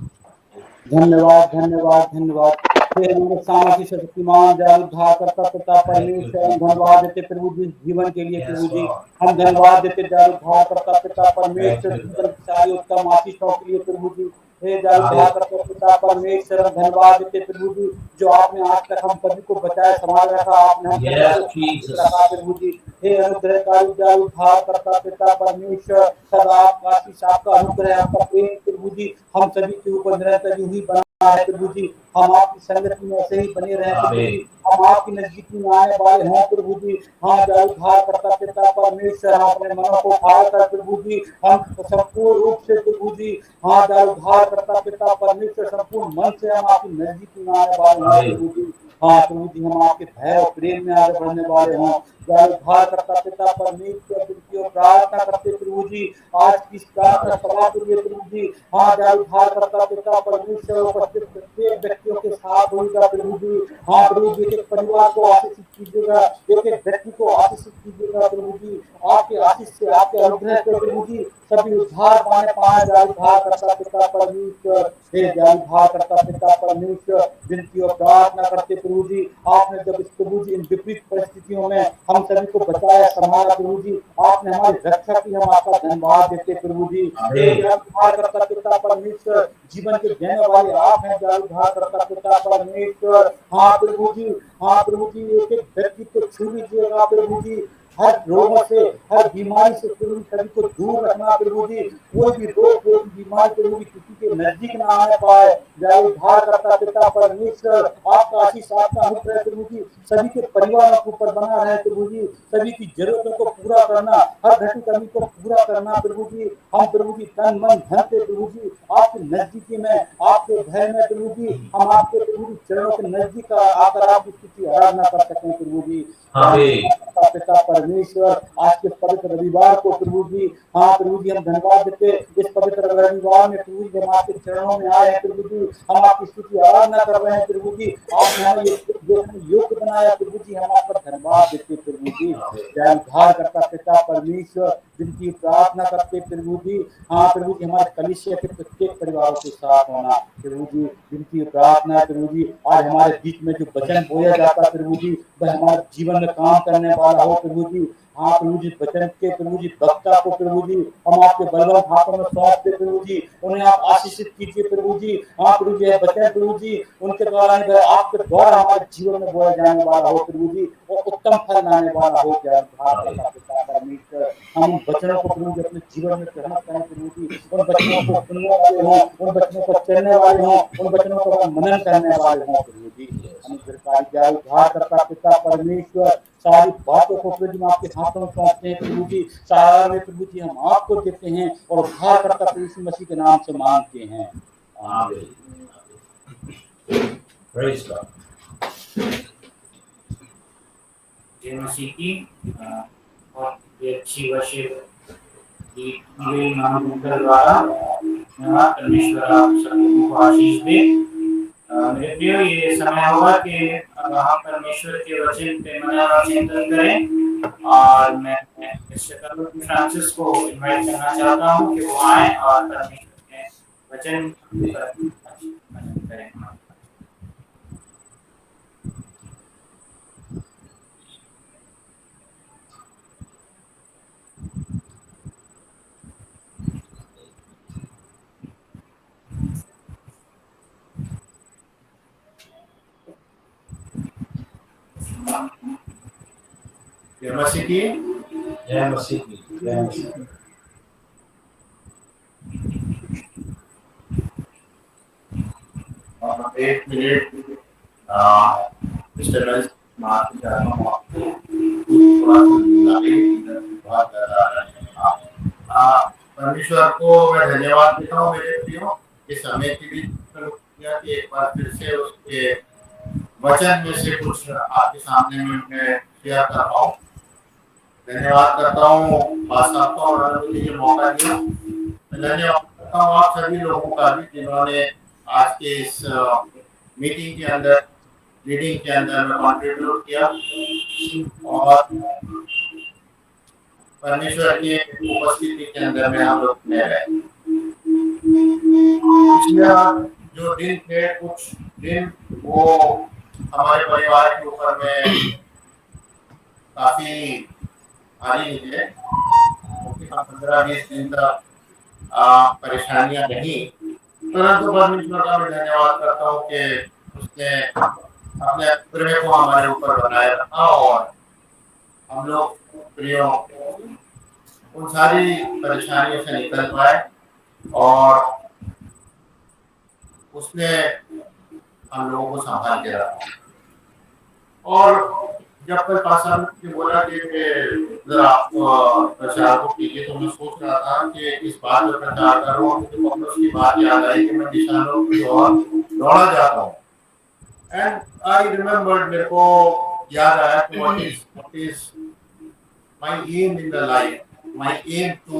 धन्यवाद धन्यवाद धन्यवाद। हमारे सामर्थ्य शक्तिमान दयालु उद्धारकर्ता पिता परमेश्वर, हम धन्यवाद देते प्रभु जी जीवन के लिए। प्रभु जी हम धन्यवाद देते दयालु उद्धारकर्ता पिता परमेश्वर जीवन की सारी उत्तम आशीषों के लिए। प्रभु जी हे दयालु उद्धारकर्ता पिता परमेश्वर, हम धन्यवाद देते प्रभु जी जो आपने आज तक हम सभी को बचाए संभाल रखा। आपने रखा प्रभु जी। हे अनुग्रहकारी दयालु उद्धारकर्ता पिता परमेश्वर, सदा आपका आशीष, आपका अनुग्रह, आपका प्रेम प्रभु जी हम सभी के ऊपर निरंतर यूं ही बना है। प्रभु जी हम आपकी संगति में ऐसे ही बने रहे प्रभु जी, हम आपकी नजदीकी में आने वाले हैं प्रभु जी। हाँ दयालु उद्धारकर्ता पिता परमेश्वर, हम अपने मनों को फाड़ कर प्रभु जी हम संपूर्ण रूप से प्रभु जी हाँ दयालु उद्धारकर्ता पिता परमेश्वर संपूर्ण मन से हम आपकी नजदीकी में आने वाले हैं प्रभु जी। हाँ प्रभु जी हम आपके भय और प्रेम में आगे बढ़ने वाले हों। दयालु उद्धारकर्ता पिता परमेश्वर की प्रार्थना करते प्रभु जी आज की प्रार्थना सभा के लिए प्रभु जी। हाँ दयालु उद्धारकर्ता पिता परमेश्वर उपस्थित प्रत्येक व्यक्तियों के साथ होगा प्रभु जी। हाँ प्रभु जी एक परिवार को आशीषित कीजिएगा, एक एक व्यक्ति को आशीषित कीजिएगा प्रभु जी। आपके आशीष से, आपके अनुग्रह से प्रभु जी सभी उद्धार पाए। दयालु उद्धारकर्ता पिता परमेश्वर, हे दयालु उद्धारकर्ता पिता परमेश्वर, विनती और प्रार्थना करते प्रभु जी। आपने जब इस प्रभु जी इन विपरीत परिस्थितियों में हम सभी को बचाया संभाला प्रभु जी, आपने हमारी रक्षा की, हम आपका धन्यवाद देते प्रभु जी। हे दयालु उद्धारकर्ता पिता परमेश्वर, जीवन के देने वाले आप हैं दयालु उद्धारकर्ता पिता परमेश्वर। हाँ प्रभु जी, हाँ प्रभु जी एक एक व्यक्ति को छू लीजिएगा प्रभु जी, हर रोगों से, हर बीमारी से प्रभु सभी को दूर रखना प्रभु जी। कोई भी रोग, कोई भी बीमारी प्रभु जी किसी के नजदीक ना आने पाए। दयालु उद्धारकर्ता पिता परमेश्वर, आपका आशीष, आपका अनुग्रह प्रभु जी सभी के परिवारों के ऊपर बना रहे प्रभु जी। सभी की जरूरतों को पूरा करना, हर घटी कमी को पूरा करना प्रभु जी। हम प्रभु जी तन मन धन से प्रभु जी आपके नजदीकी में, आपके भय में प्रभु जी हम आपके प्रभु जी चरणों के नजदीक आकर आपकी स्तुति आराधना कर सकें प्रभु जी। पिता परमेश्वर आज के पवित्र रविवार को प्रभु जी, हाँ प्रभु जी हम धन्यवाद देते इस पवित्र रविवार में प्रभु जी हम आपके चरणों में आए हैं प्रभु जी, हम आपकी स्तुति आराधना कर रहे हैं प्रभु जी। आपने हमें योग्य बनाया प्रभु जी, हम आपका धन्यवाद देते प्रभु जी। जय उद्धार करता पिता परमेश्वर जिनकी प्रार्थना करते प्रभु जी, हाँ प्रभु जी, हमारे कलीसिया के प्रत्येक परिवारों के साथ होना प्रभु जी, जिनकी प्रार्थना प्रभु जी, आज हमारे बीच में जो वचन बोया जाता प्रभु जी, वह हमारे जीवन में काम करने वाला हो प्रभु जी। हाँ प्रभु जी, वचन के प्रभु जी वक्ता को प्रभु जी हम आपके बलवंत हाथों में सौंपते प्रभु जी, उन्हें आप आशीषित कीजिए प्रभु जी। हाँ प्रभु जी, वचन प्रभु जी उनके द्वारा नहीं, आपके द्वारा हमारे जीवन में बोया जाने वाला हो प्रभु जी, और उत्तम फल लाने वाला हो। जय परमेश्वर, हम उन वचनों को प्रभु जी अपने जीवन में ग्रहण करें प्रभु जी, उन वचनों को सुनने वाले हों, उन वचनों को चलने वाले हों, उन वचनों को मनन करने वाले हों प्रभु जी। हम जय उद्धार करता पिता परमेश्वर, सारी बातों को प्रभु जी आपके हाथों में सौंपते हैं प्रभु जी। सारा में प्रभु जी हम आपको देते हैं और उद्धार करता प्रभु यीशु मसीह के नाम से मांगते हैं, आमीन। Praise God. जय मसीह की बहुत ही अच्छी वर्शिप की गई महामंडल द्वारा। परमेश्वर आप सभी को आशीष दे। मेरे प्रियो, ये समय होगा कि अब हम परमेश्वर के वचन पे मन चिंतन करें, और मैं फ्रांसिस को इनवाइट करना चाहता हूँ कि वो आए और परमेश्वर के वचन करें। जय मसीह की, जय मसीह की, जय मसीह की। एक मिनट डिस्टर्बेंस माफ करना, परमेश्वर को मैं धन्यवाद देता हूँ मेरे प्रियो इस समय के लिए, एक बार फिर से उसके वचन में से कुछ आपके सामने मैं शेयर कर रहा हूँ। धन्यवाद करता हूँ पास्टर को और मुझे मौका दिया। धन्यवाद करता हूँ आप सभी लोगों का भी जिन्होंने आज के इस मीटिंग के अंदर, रीडिंग के अंदर में कंट्रीब्यूट किया और परमेश्वर की उपस्थिति के अंदर में हम लोग में रहे। जो दिन थे, कुछ दिन वो हमारे परिवार के ऊपर में काफी भारी थे, क्योंकि 15-20 दिन तक परेशानियां नहीं, परंतु परमेश्वर का मैं धन्यवाद करता हूँ कि उसने अपने प्रेम को हमारे ऊपर बनाए रखा और हम लोग प्रियो उन सारी परेशानियों से निकल पाए और उसने हम लोगों को संभाल के रखा। और जब तक पास्टर ने बोला कि जरा आप प्रचार को कीजिए, तो मैं सोच रहा था कि इस बात पर प्रचार करूं, मुझे पौलुस की बात याद आई कि मैं निशानों की ओर दौड़ा जाता हूँ। एंड आई रिमेम्बर्ड, मेरे को याद आया कि what is my aim in the life, my aim to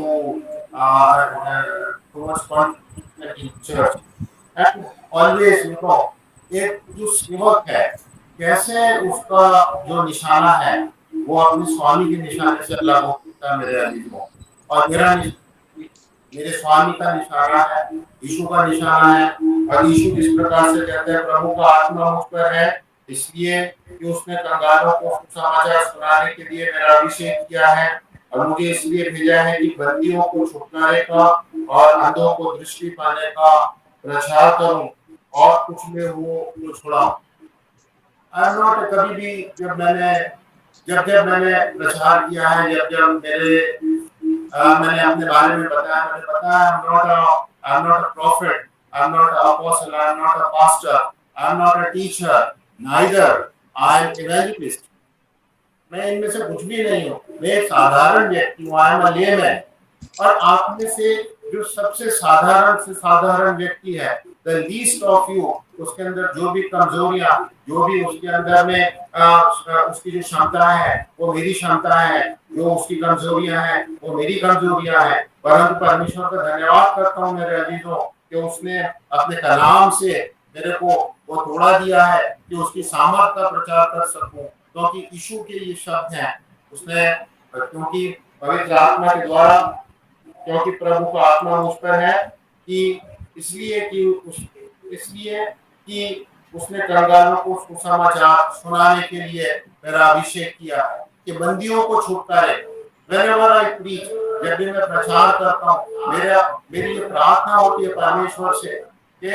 towards contribution in church, and always एक जो सेवक है कैसे उसका जो निशाना है वो अपने स्वामी के निशाने से अलग होता है मेरे अजीजों। और मेरे स्वामी का निशाना है, यीशु का निशाना है। और यीशु जिस प्रकार से कहते हैं प्रभु का आत्मा मुझ पर है, इसलिए कि उसने कंगालों को समाचार सुनाने के लिए मेरा अभिषेक किया है और मुझे इसलिए भेजा है कि बंदियों को छुटकारे का और अंधों को दृष्टि पाने का प्रचार करूं और कुछ में वो छुड़ाऊं। कभी भी जब मैंने प्रचार किया है, जब मैंने अपने बारे में बताया, मैंने बताया I'm not a prophet, I'm not an apostle, I'm not a pastor, I'm not a teacher, neither I am evangelist. मैं इनमें से कुछ भी नहीं हूँ, मैं एक साधारण व्यक्ति हूँ, I am a layman। और आप में से जो सबसे साधारण से साधारण व्यक्ति है, the least of you, उसके अंदर जो भी कमजोरियां, जो भी उसके अंदर में उसकी जो क्षमता है वो मेरी क्षमता है, जो उसकी कमजोरियां हैं वो मेरी कमजोरियां हैं। परंतु परमेश्वर का धन्यवाद करता हूँ मेरे अजीजों कि उसने अपने कलाम से मेरे को वो तोड़ा दिया है कि उसकी सामर्थ का प्रचार कर सकूं, क्योंकि यीशु के ये शब्द हैं। उसने क्योंकि पवित्र आत्मा के द्वारा, क्योंकि प्रभु का आत्मा मुझ पर है कि इसलिए कि उसने कंगालों को सुसमाचार सुनाने के लिए मेरा अभिषेक किया है कि बंदियों को छुटकारे। Whenever I preach, जब भी मैं प्रचार करता हूँ, मेरी ये प्रार्थना होती है परमेश्वर से कि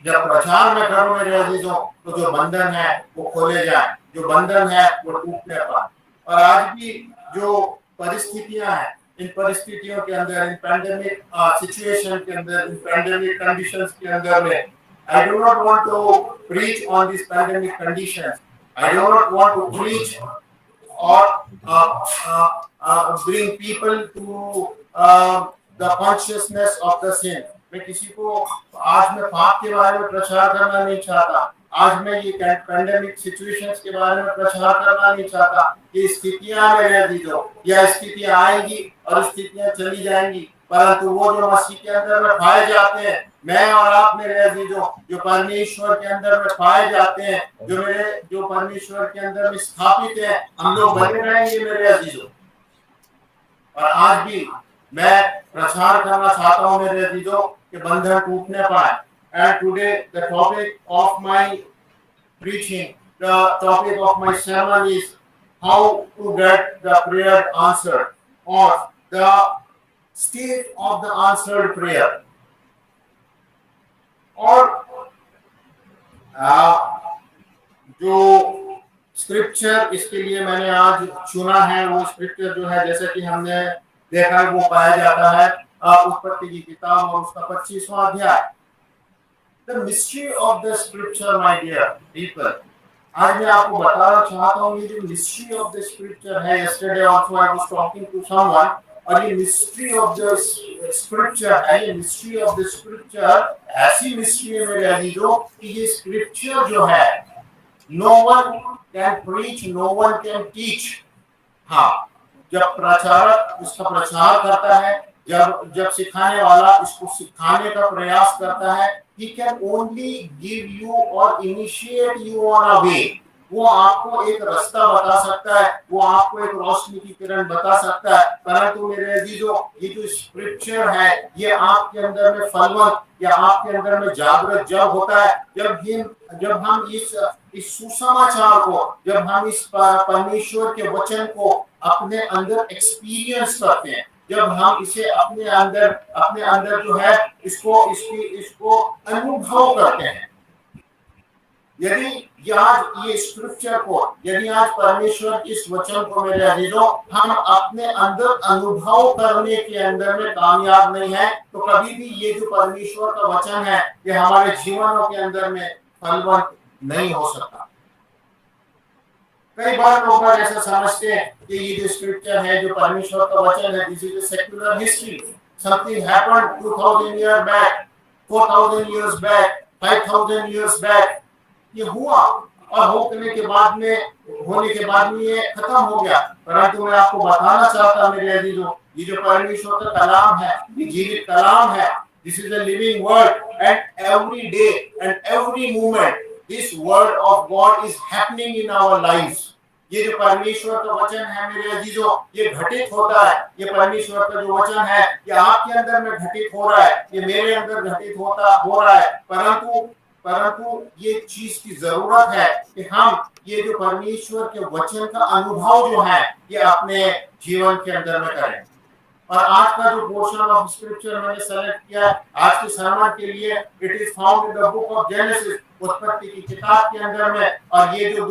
जब प्रचार में करूँ मेरे अजीजों, तो जो बंधन है वो खोले जाए, जो बंधन है वो टूटने पाए। और आज भी जो परिस्थितियां हैं, इन परिस्थितियों के अंदर, इन पैंडेमिक सिचुएशन के अंदर, इन पैंडेमिक कंडीशंस के अंदर में, I do not want to preach on these pandemic conditions. I do not want to preach or bring people to the consciousness of the sin. मैं किसी को आज मैं पाप के बारे में प्रचार करना नहीं चाहता। आज मैं ये पैंडेमिक सिचुएशंस के बारे में प्रचार करना नहीं चाहता। ये स्थितियां मेरे अजीजों, यह स्थितियां आएंगी और स्थितियां चली जाएंगी, परंतु वो जो मसीह के अंदर में पाए जाते हैं, मैं और आप मेरे अजीजों जो परमेश्वर के अंदर में पाए जाते हैं, जो परमेश्वर के अंदर में स्थापित है, हम लोग बने रहेंगे मेरे अजीजों। और आज भी मैं प्रचार करना चाहता हूँ मेरे अजीजों कि बंधन टूटने पाए। And today the topic of my preaching, the topic of my sermon is how to get the prayer answered, or the state of the answered prayer. और जो स्क्रिप्चर इसके लिए मैंने आज चुना है, वो स्क्रिप्चर जो है, जैसे कि हमने देखा है, वो पाया जाता है उत्पत्ति की किताब और उसका 25वां अध्याय। The mystery of the scripture, my dear people. आज मैं आपको बताना चाहता हूँ ये जो mystery of the scripture है। Yesterday also I was talking to someone, और ये mystery of the scripture है, ये mystery of the scripture ऐसी mystery है मेरे अजीजों कि ये scripture जो है no one can preach, no one can teach। हाँ, जब प्रचारक इसका प्रचार करता है, जब सिखाने वाला इसको सिखाने का प्रयास करता है, he can only give you or initiate you on a way। वो आपको एक रास्ता बता सकता है, वो आपको एक रोशनी की किरण बता सकता है, परंतु मेरे अजीजों ये जो स्क्रिप्चर है ये आपके अंदर में फलवंत या आपके अंदर में जागृत जब होता है, जब हम इस सुसमाचार को, जब हम इस परमेश्वर के वचन को अपने अंदर एक्सपीरियंस करते हैं, जब हम इसे अपने अंदर जो है इसको अनुभव करते हैं। यदि आज ये स्क्रिप्चर को, यदि आज परमेश्वर इस वचन को मेरे अजीजों हम अपने अंदर अनुभव करने के अंदर में कामयाब नहीं है, तो कभी भी ये जो परमेश्वर का वचन है ये हमारे जीवनों के अंदर में फलवंत नहीं हो सकता। कई बार लोग ऐसा समझते हैं कि ये जो स्क्रिप्चर है, जो परमेश्वर का वचन है, this is a secular history, something happened 2000 year back, 4000 years back, 5000 years back, ये हुआ और होने के बाद में ये खत्म हो गया। परंतु मैं आपको बताना चाहता मेरे अजीजों, ये जो परमेश्वर का कलाम है, ये जीवित कलाम है। This is a living word and every day and every moment this word of God is happening in our lives। ये जो परमेश्वर का वचन है मेरे अजीजों, ये घटित होता है। ये परमेश्वर का जो वचन है ये आपके अंदर में घटित हो रहा है, ये मेरे अंदर घटित हो रहा है। परंतु ये चीज की जरूरत है कि हम ये जो परमेश्वर के वचन का अनुभव जो है ये अपने जीवन के अंदर में करें। और आज का जो पोर्शन ऑफ स्क्रिप्चर मैंने सेलेक्ट किया आज के sermon के लिए, it is found in the book of genesis, उत्पत्ति की किताब के अंदर में। और ये जो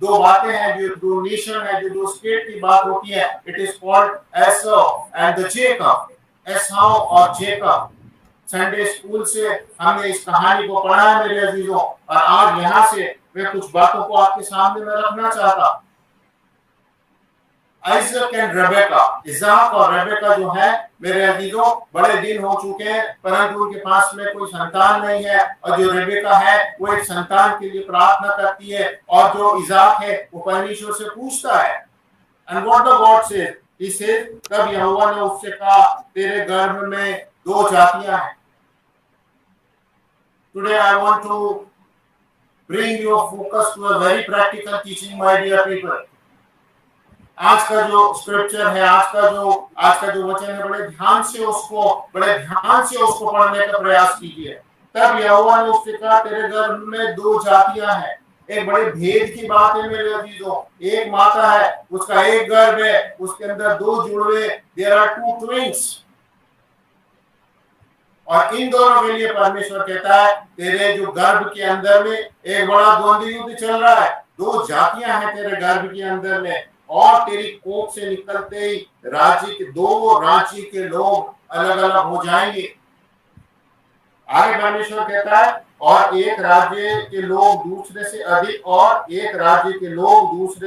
दो बातें हैं, जो दो नेशन है, जो दो स्टेट की बात होती है, it is called Esau and the Jacob, Esau और जेकब। संडे स्कूल से हमने इस कहानी को पढ़ा है मेरे अजीजों, और आज यहाँ से मैं कुछ बातों को आपके सामने में रखना चाहता। आइजक एंड रेबेका, इसाक और रेबेका जो है मेरे अजीजों बड़े दिन हो चुके हैं, परंतु उनके पास में कोई संतान नहीं है। और जो रेबेका है वो एक संतान के लिए प्रार्थना करती है, और जो इसाक है वो परमेश्वर से पूछता है। And what the God said, he said, तब यहोवा ने उससे कहा, तेरे गर्भ में 2 जातियां हैं, today I want to bring your focus to a very practical teaching, my dear people. आज का जो स्क्रिप्चर है, आज का जो वचन है, बड़े ध्यान से उसको पढ़ने का प्रयास कीजिए। तब यहोवा ने उससे कहा, तेरे गर्भ में 2 जातियां हैं। एक बड़े भेद की बात है मेरे अजीजों। एक माता है, उसका एक गर्भ है, उसके अंदर 2 जुड़वे, देयर आर 2 ट्विंस। और इन दोनों के लिए परमेश्वर कहता है, तेरे जो गर्भ के अंदर में एक बड़ा द्वंद्व युद्ध चल रहा है। 2 जातियां हैं तेरे गर्भ के अंदर में, और तेरी कोख से निकलते ही 2 राज्य के लोग अलग अलग हो जाएंगे। आगे परमेश्वर कहता है, और एक राज्य के लोग दूसरे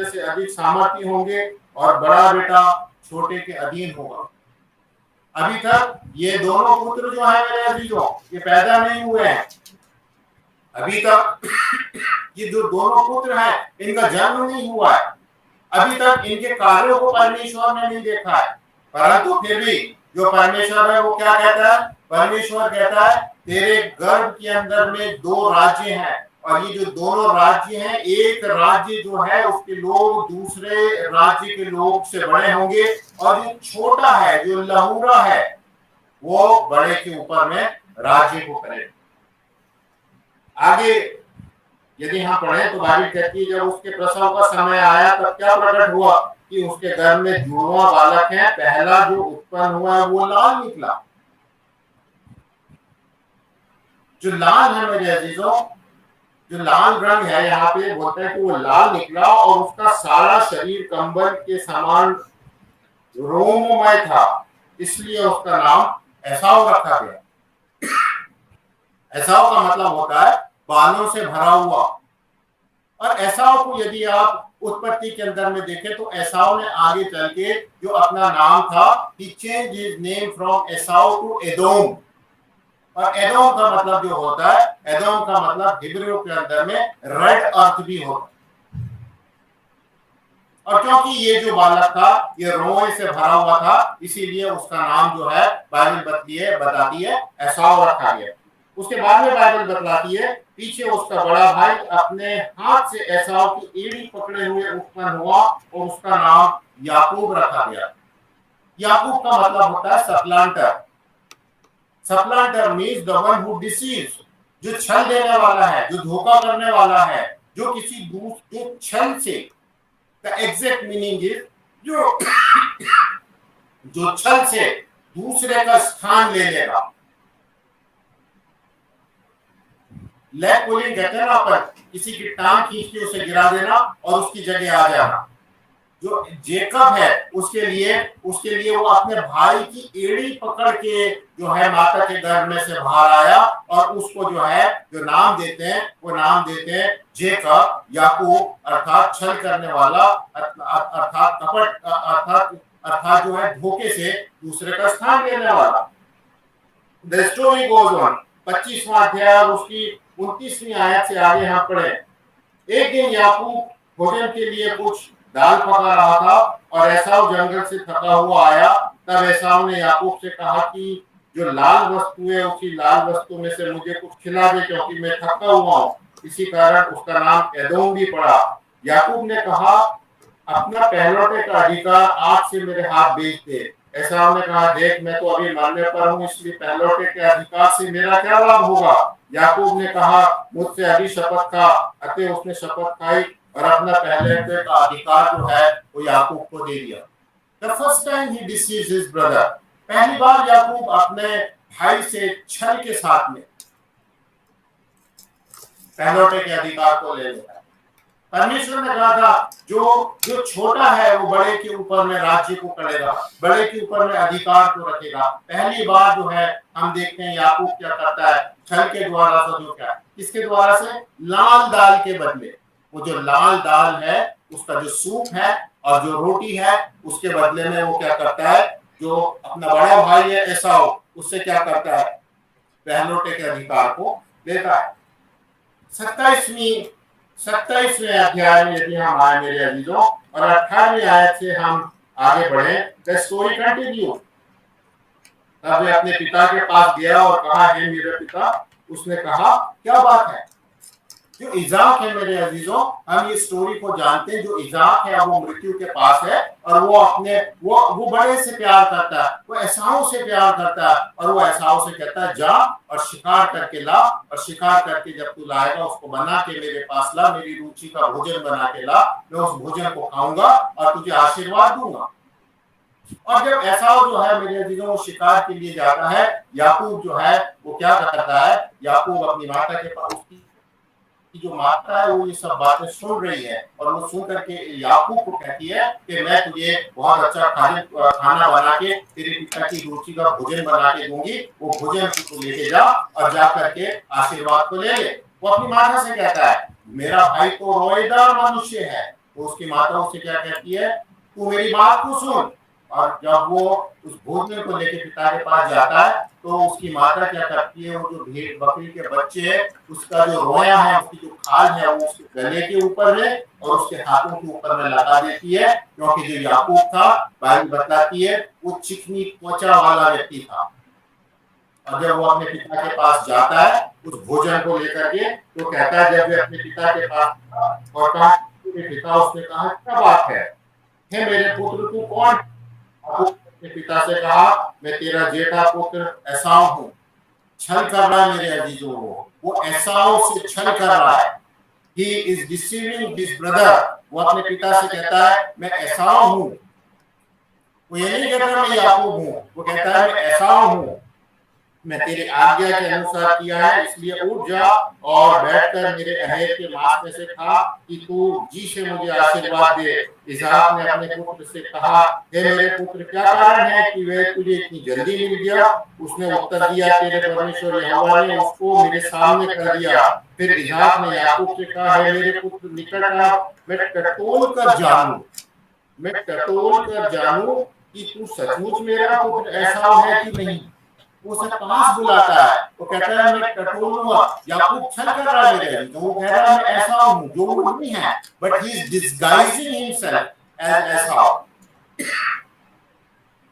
से अधिक सामर्थी होंगे, और बड़ा बेटा छोटे के अधीन होगा। अभी तक ये दोनों पुत्र जो है मेरे अजीजों, ये पैदा नहीं हुए हैं। अभी तक ये जो दोनों पुत्र हैं, इनका जन्म नहीं हुआ है। अभी तक इनके कार्यों को परमेश्वर ने नहीं देखा है। परंतु फिर भी जो परमेश्वर है वो क्या कहता है? परमेश्वर कहता है, तेरे गर्भ के अंदर में 2 राज्य हैं, और ये जो दोनों राज्य हैं, एक राज्य जो है उसके लोग दूसरे राज्य के लोग से बड़े होंगे, और जो छोटा है, जो लहूरा है, वो बड़े के ऊपर में राज्य को करेगा। आगे यदि हम पढ़े तो बाइबल कहती है, जब उसके प्रसव का समय आया तब क्या प्रकट हुआ कि उसके गर्भ में जुड़वा बालक है। पहला जो उत्पन्न हुआ है वो लाल निकला। जो लाल है मेरे अजीजों, जो लाल रंग है, यहाँ पे बोलते हैं कि वो लाल निकला, और उसका सारा शरीर कंबल के समान रोममय था, इसलिए उसका नाम एसाव रखा गया। एसाव का मतलब होता है बालों से भरा हुआ। और एसाव को यदि आप उत्पत्ति के अंदर में देखें तो एसाव ने आगे चल के जो अपना नाम था, he changed his name from Esau to Edom. और एदोम का मतलब जो होता है, एदोम का मतलब हिब्रू के अंदर में रेड अर्थ भी होता है। और क्योंकि ये जो बालक था ये रोए से भरा हुआ था, इसीलिए उसका नाम जो है बाइबल बताती है एसाव रखा गया। उसके बाद में बाइबल बतलाती है, पीछे उसका बड़ा भाई अपने हाथ से एसाव की एड़ी पकड़े हुए उत्पन्न हुआ, और उसका नाम याकूब रखा गया। याकूब का मतलब होता है supplanter. Supplanter means the one who deceives, जो छल देने वाला है, जो धोखा करने वाला है, जो किसी जो छल से, द एग्जैक्ट मीनिंग इज जो छल से दूसरे का स्थान ले लेगा। लेग पुलिंग कहते हैं ना अपन, किसी की टांग खींच के उसे गिरा देना और उसकी जगह आ जाना। जो जेकब है उसके लिए वो अपने भाई की एड़ी पकड़ के जो है माता के गर्भ में से बाहर आया, और उसको जो है जो नाम देते हैं वो नाम देते हैं जेकब, याकूब अर्थात छल करने वाला, अर्थात कपट, अर्थात जो है धोखे से दूसरे का स्थान लेने वाला। The story goes on. 25वां अध्याय और उसकी 29वीं आयत से आगे हम पढ़े। एक दिन याकूब भोजन के लिए कुछ दाल पका रहा था, और एसाव जंगल से थका हुआ आया। तब एसाव ने याकूब से कहा कि जो लाल वस्तु है उसी लाल वस्तु में से मुझे कुछ खिला दे, क्योंकि मैं थका हुआ हूँ। इसी कारण उसका नाम एदोम भी पड़ा। याकूब ने कहा, अपना पहलौठे का अधिकार आज से मेरे हाथ बेच दे। एसाव ने कहा, देख मैं तो अभी मरने पर हूँ, इसलिए पहलौठे के अधिकार से मेरा क्या लाभ होगा। याकूब ने कहा, मुझसे अभी शपथ खा। अतः उसने शपथ खाई और अपना पहलौठे का अधिकार जो है वो याकूब को दे दिया। The first time he deceived his brother, पहली बार याकूब अपने भाई से छल के साथ में पहलौठे के अधिकार को ले लेता है। परमेश्वर ने कहा था, जो छोटा है वो बड़े के ऊपर में राज्य को करेगा, बड़े के ऊपर में अधिकार को रखेगा। पहली बार जो है हम देखते हैं याकूब क्या करता है, छल के द्वारा से जो क्या, किसके द्वारा से, लाल दाल के बदले, वो जो लाल दाल है उसका जो सूप है और जो रोटी है उसके बदले में वो क्या करता है, जो अपना बड़ा भाई है एसाव, उससे क्या करता है, पहलौठे के अधिकार को देता है। 27वें अध्याय में यदि हम आए मेरे अजीजों और 18वीं आयत से हम आगे बढ़े, द स्टोरी कंटिन्यू। तब वे अपने पिता के पास गया और कहा, हे मेरे पिता, उसने कहा क्या बात है। जो इजाक है मेरे अजीजों, हम ये स्टोरी को जानते हैं। जो इजाक है वो मृत्यु के पास है और वो अपने वो बड़े से प्यार करता है, वो एसाव से प्यार करता है और वो एसाव से कहता है जा और शिकार करके ला, और शिकार करके जब तू लाएगा उसको बना के मेरे पास ला, मेरी रुचि का भोजन बना के ला, मैं उस भोजन को खाऊंगा और तुझे आशीर्वाद दूंगा। और जब एसाव जो है मेरे अजीजों वो शिकार के लिए जाता है, याकूब जो है वो क्या करता है, याकूब अपनी माता के पास, उसकी जो माता है वो ये सब बातें सुन रही है और वो सुन करके याकूब को कहती है कि मैं तुझे बहुत अच्छा खाना बना के तेरे पिता की रुचि का भोजन बना के दूंगी, वो भोजन तू लेके जा और जा करके आशीर्वाद को ले ले। वो अपनी माता से कहता है मेरा भाई तो रोएदार मनुष्य है। तो उसकी माता उससे क्या कहती है, तू मेरी बात को सुन। और जब वो उस भोजन को लेके पिता के पास जाता है तो उसकी माता क्या करती है, वो जो भेड़ बकरी के बच्चे है उसका जो रोया है, उसकी जो खाल है वो उसके गले के ऊपर है और उसके हाथों के ऊपर में लगा देती है, क्योंकि जो याकूब था बाइबल बताती है वो चिकनी त्वचा वाला व्यक्ति था। और जब वो अपने पिता के पास जाता है उस भोजन को लेकर के, तो कहता है जब वे अपने पिता के पास और कहा पिता, उसने कहा क्या बात है, मेरे पुत्र तू कौन? अपने पिता से कहा मैं तेरा जेठा पुत्र एसाव हूँ। छल कर रहा है मेरे अजीजों, वो एसाव से छल कर रहा है। He is deceiving his brother। वो अपने पिता से कहता है मैं एसाव हूँ। वो ये नहीं कहता मैं याकूब हूँ, वो कहता है मैं एसाव हूँ। मैं तेरे आज्ञा के अनुसार किया है, इसलिए उठ जा और बैठकर मेरे अहेर के मांस में से खा कि तू जी से मुझे आशीर्वाद दे। इसहाक ने अपने पुत्र से कहा हे मेरे पुत्र क्या कारण है कि वह तुझे इतनी जल्दी मिल गया? उसने उत्तर दिया तेरे परमेश्वर यहोवा ने उसको मेरे सामने कर दिया। फिर इसहाक ने याकूब से कहा हे मेरे पुत्र निकट आ, मैं टटोल कर जानूं कि तू सचमुच मेरा पुत्र एसाव है कि नहीं। वो सब पास बुलाता है, वो कहता है मैं टटोलूंगा। याकूब छल कर रहा है मेरे, तो वो कह रहा है मैं ऐसा हूं जो वो नहीं है, but he is disguising himself as Esau.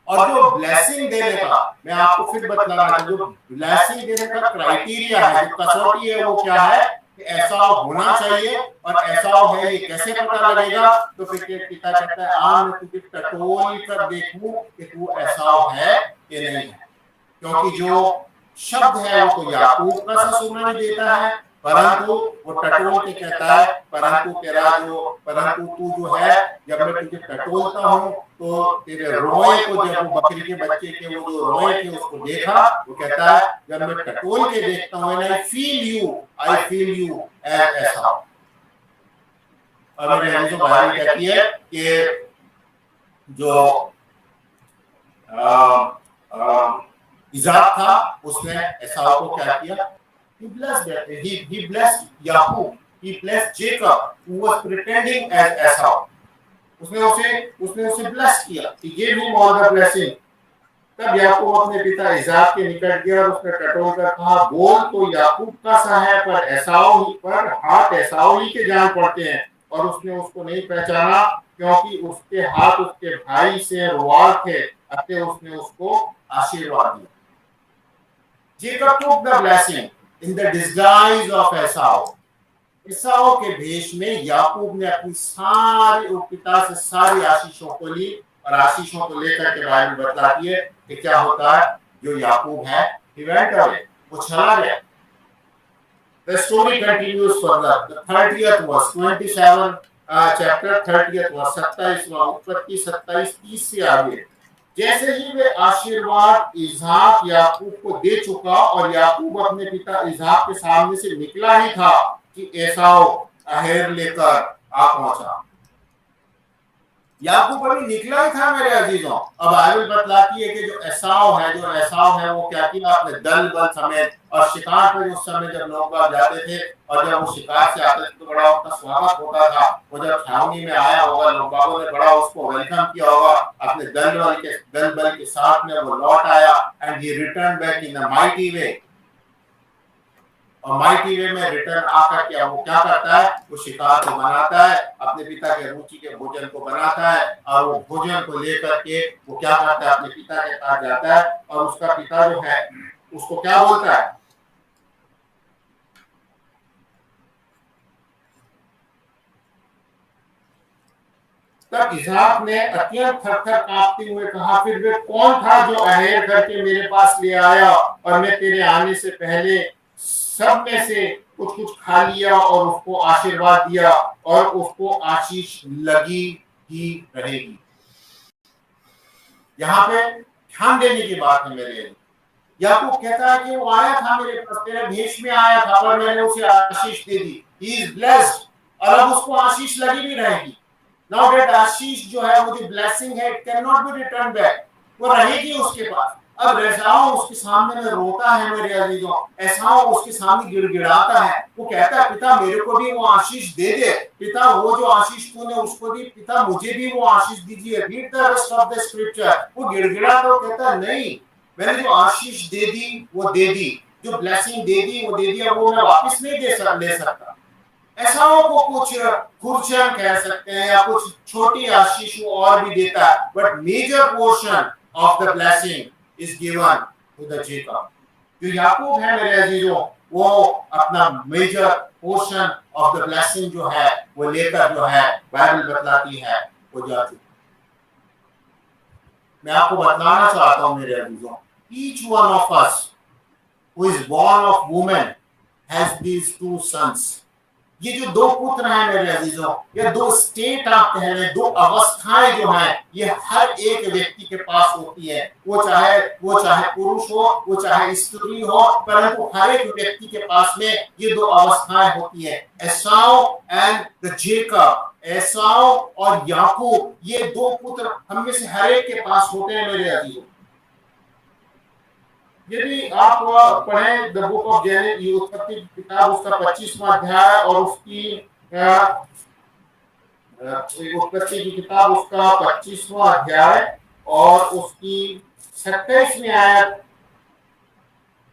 और जो ब्लेसिंग देने का, मैं आपको फिर बता रहा हूं, जो ब्लेसिंग देने का क्राइटेरिया है, जो कसौटी है, वो क्या है कि एसाव होना चाहिए। और एसाव है ये कैसे पता लगेगा? तो फिर पिता कहता है आ मैं तुझे टटोल कर देखूं कि तू एसाव है कि नहीं है, क्योंकि जो शब्द है वो तो याकूब का सा सुनाई देता है, परंतु वो टटोल के कहता है परंतु तू जो है जब मैं तुझे टटोलता हूँ तो तेरे रोए को, जब वो बकरी के बच्चे के वो जो रोए थे उसको देखा, वो कहता है जब मैं टटोल के देखता हूँ I feel you as Esau. और मेरे जो बाइबल कहती है कि जो इज़ाक था उसने एसाव को क्या किया? He blessed Yaqub, he blessed Jacob, who was pretending as Esau. उसने उसे ब्लेस किया, he gave him all the blessing। तब याकूब अपने पिता इज़ाक के निकट गया और उसने टटोल कर कहा बोल तो याकूब का सा है, पर एसाव ही पर हाथ एसाव ही के जान पड़ते हैं। और उसने उसको नहीं पहचाना क्योंकि उसके हाथ उसके भाई से रुआल थे, अतः उसने उसको आशीर्वाद दिया। Jacob took the blessing in the disguise of Esau। एसाव के भेष में याकूब ने अपनी सारी पिता से सारी आशीषों को ली, और आशीषों को लेकर के बाइबल बताती है कि क्या होता है, जो याकूब है he went away, वो चला गया। The story continues further। The 30th verse, 27 chapter 30th verse, 27वां उत्पत्ति 27:30 से आगे। जैसे ही वे आशीर्वाद इसहाक याकूब को दे चुका और याकूब अपने पिता इसहाक के सामने से निकला ही था कि एसाव अहेर लेकर आ पहुंचा। याकूब अभी निकला ही था मेरे अजीजों। अब बाइबल बतलाती है कि जो एसाव है वो क्या किया, अपने दल बल समेत और शिकार पर उस समय जब लोग जाते थे और जब वो शिकार से आते थे तो बड़ा उनका स्वागत होता था। वो जब छावनी में आया होगा, लोगों ने बड़ा उसको वेलकम किया होगा, अपने दल बल के साथ में वो लौट आया and he return back in a mighty way. और माइटी वे में रिटर्न आकर के वो क्या करता है, वो शिकार को बनाता है, अपने पिता के रुचि के भोजन को बनाता है, और वो भोजन को लेकर के वो क्या करता है, अपने पिता के पास जाता है और उसका पिता जो है उसको क्या बोलता है, तब इसहाक ने अत्यंत थर-थर कांपते हुए कहा, फिर वे कौन था जो अहेर करके मेरे पास ले आया और मैं तेरे आने से पहले सब में से कुछ कुछ खा लिया और उसको आशीर्वाद दिया और उसको आशीष लगी ही रहेगी। यहाँ पे ध्यान देने की बात है मेरे लिए। याकूब कहता है कि वो आया था मेरे पास, तेरे भेष में आया था, पर मैंने उसे आशीष दे दी। He is blessed, और अब उसको आशीष लगी भी रहेगी। Now that आशीष जो है, वो जो ब्लेसिंग है, it cannot be returned back, वो रहेगी उसके पास। अब एसाव उसके सामने में रोता है मेरे अजीजों, एसाव उसके सामने गिड़गिड़ाता है, वो कहता है पिता मेरे को भी वो आशीष दे दे, पिता वो जो आशीष तूने उसको दी, पिता मुझे भी वो आशीष दीजिए। Read the rest of the scripture। वो गिड़गिड़ाता है, कहता है नहीं, मैंने जो आशीष दे दी वो दे दी, जो ब्लेसिंग दे दी वो दे दी, अब वो मैं वापस नहीं ले सकता। ऐसाओं को कुछ खुर्चन कह सकते हैं या कुछ छोटी आशीष वो और भी देता है, but major portion of the blessing is given to the Jacob. जो याकूब है मेरे अजीजों, वो अपना major portion of the blessing जो है वो लेकर जो है बाइबल बतलाती है वो जा चुका। मैं आपको बताना चाहता हूं मेरे अजीजों, each one of us who is born of woman has these two sons। ये जो दो पुत्र हैं मेरे अजीजों, ये दो स्टेट आप कह रहे हैं, दो अवस्थाएं जो हैं, ये हर एक व्यक्ति के पास होती है। वो चाहे पुरुष हो, वो चाहे स्त्री हो, परंतु हर एक व्यक्ति के पास में ये दो अवस्थाएं होती है। एसाव एंड द जेकब, एसाव और याकूब, ये दो पुत्र हम में से हर एक के पास होते हैं मेरे अजीजों। यदि आप पढ़ें द बुक ऑफ जेनेसिस, उत्पत्ति किताब उसका 25वां अध्याय और उसकी उत्पत्ति की किताब उसका 25वां अध्याय और उसकी 27वीं आयत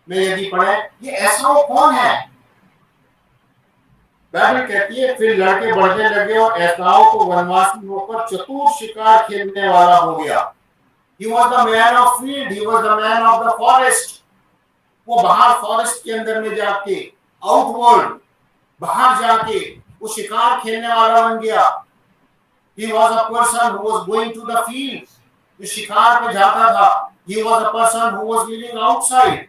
में यदि पढ़ें, ये एसाव कौन है? बाइबल कहती है फिर लड़के बढ़ने लगे और एसाव को वनवासी होकर चतुर शिकार खेलने वाला हो गया। He was the man of field, he was the man of the forest। वो बाहर फॉरेस्ट के अंदर में जाके, आउटवर्ल्ड बाहर जाके वो शिकार खेलने वाला बन गया। He was a person who was going to the field, जो शिकार पे जाता था। He was a person who was living outside।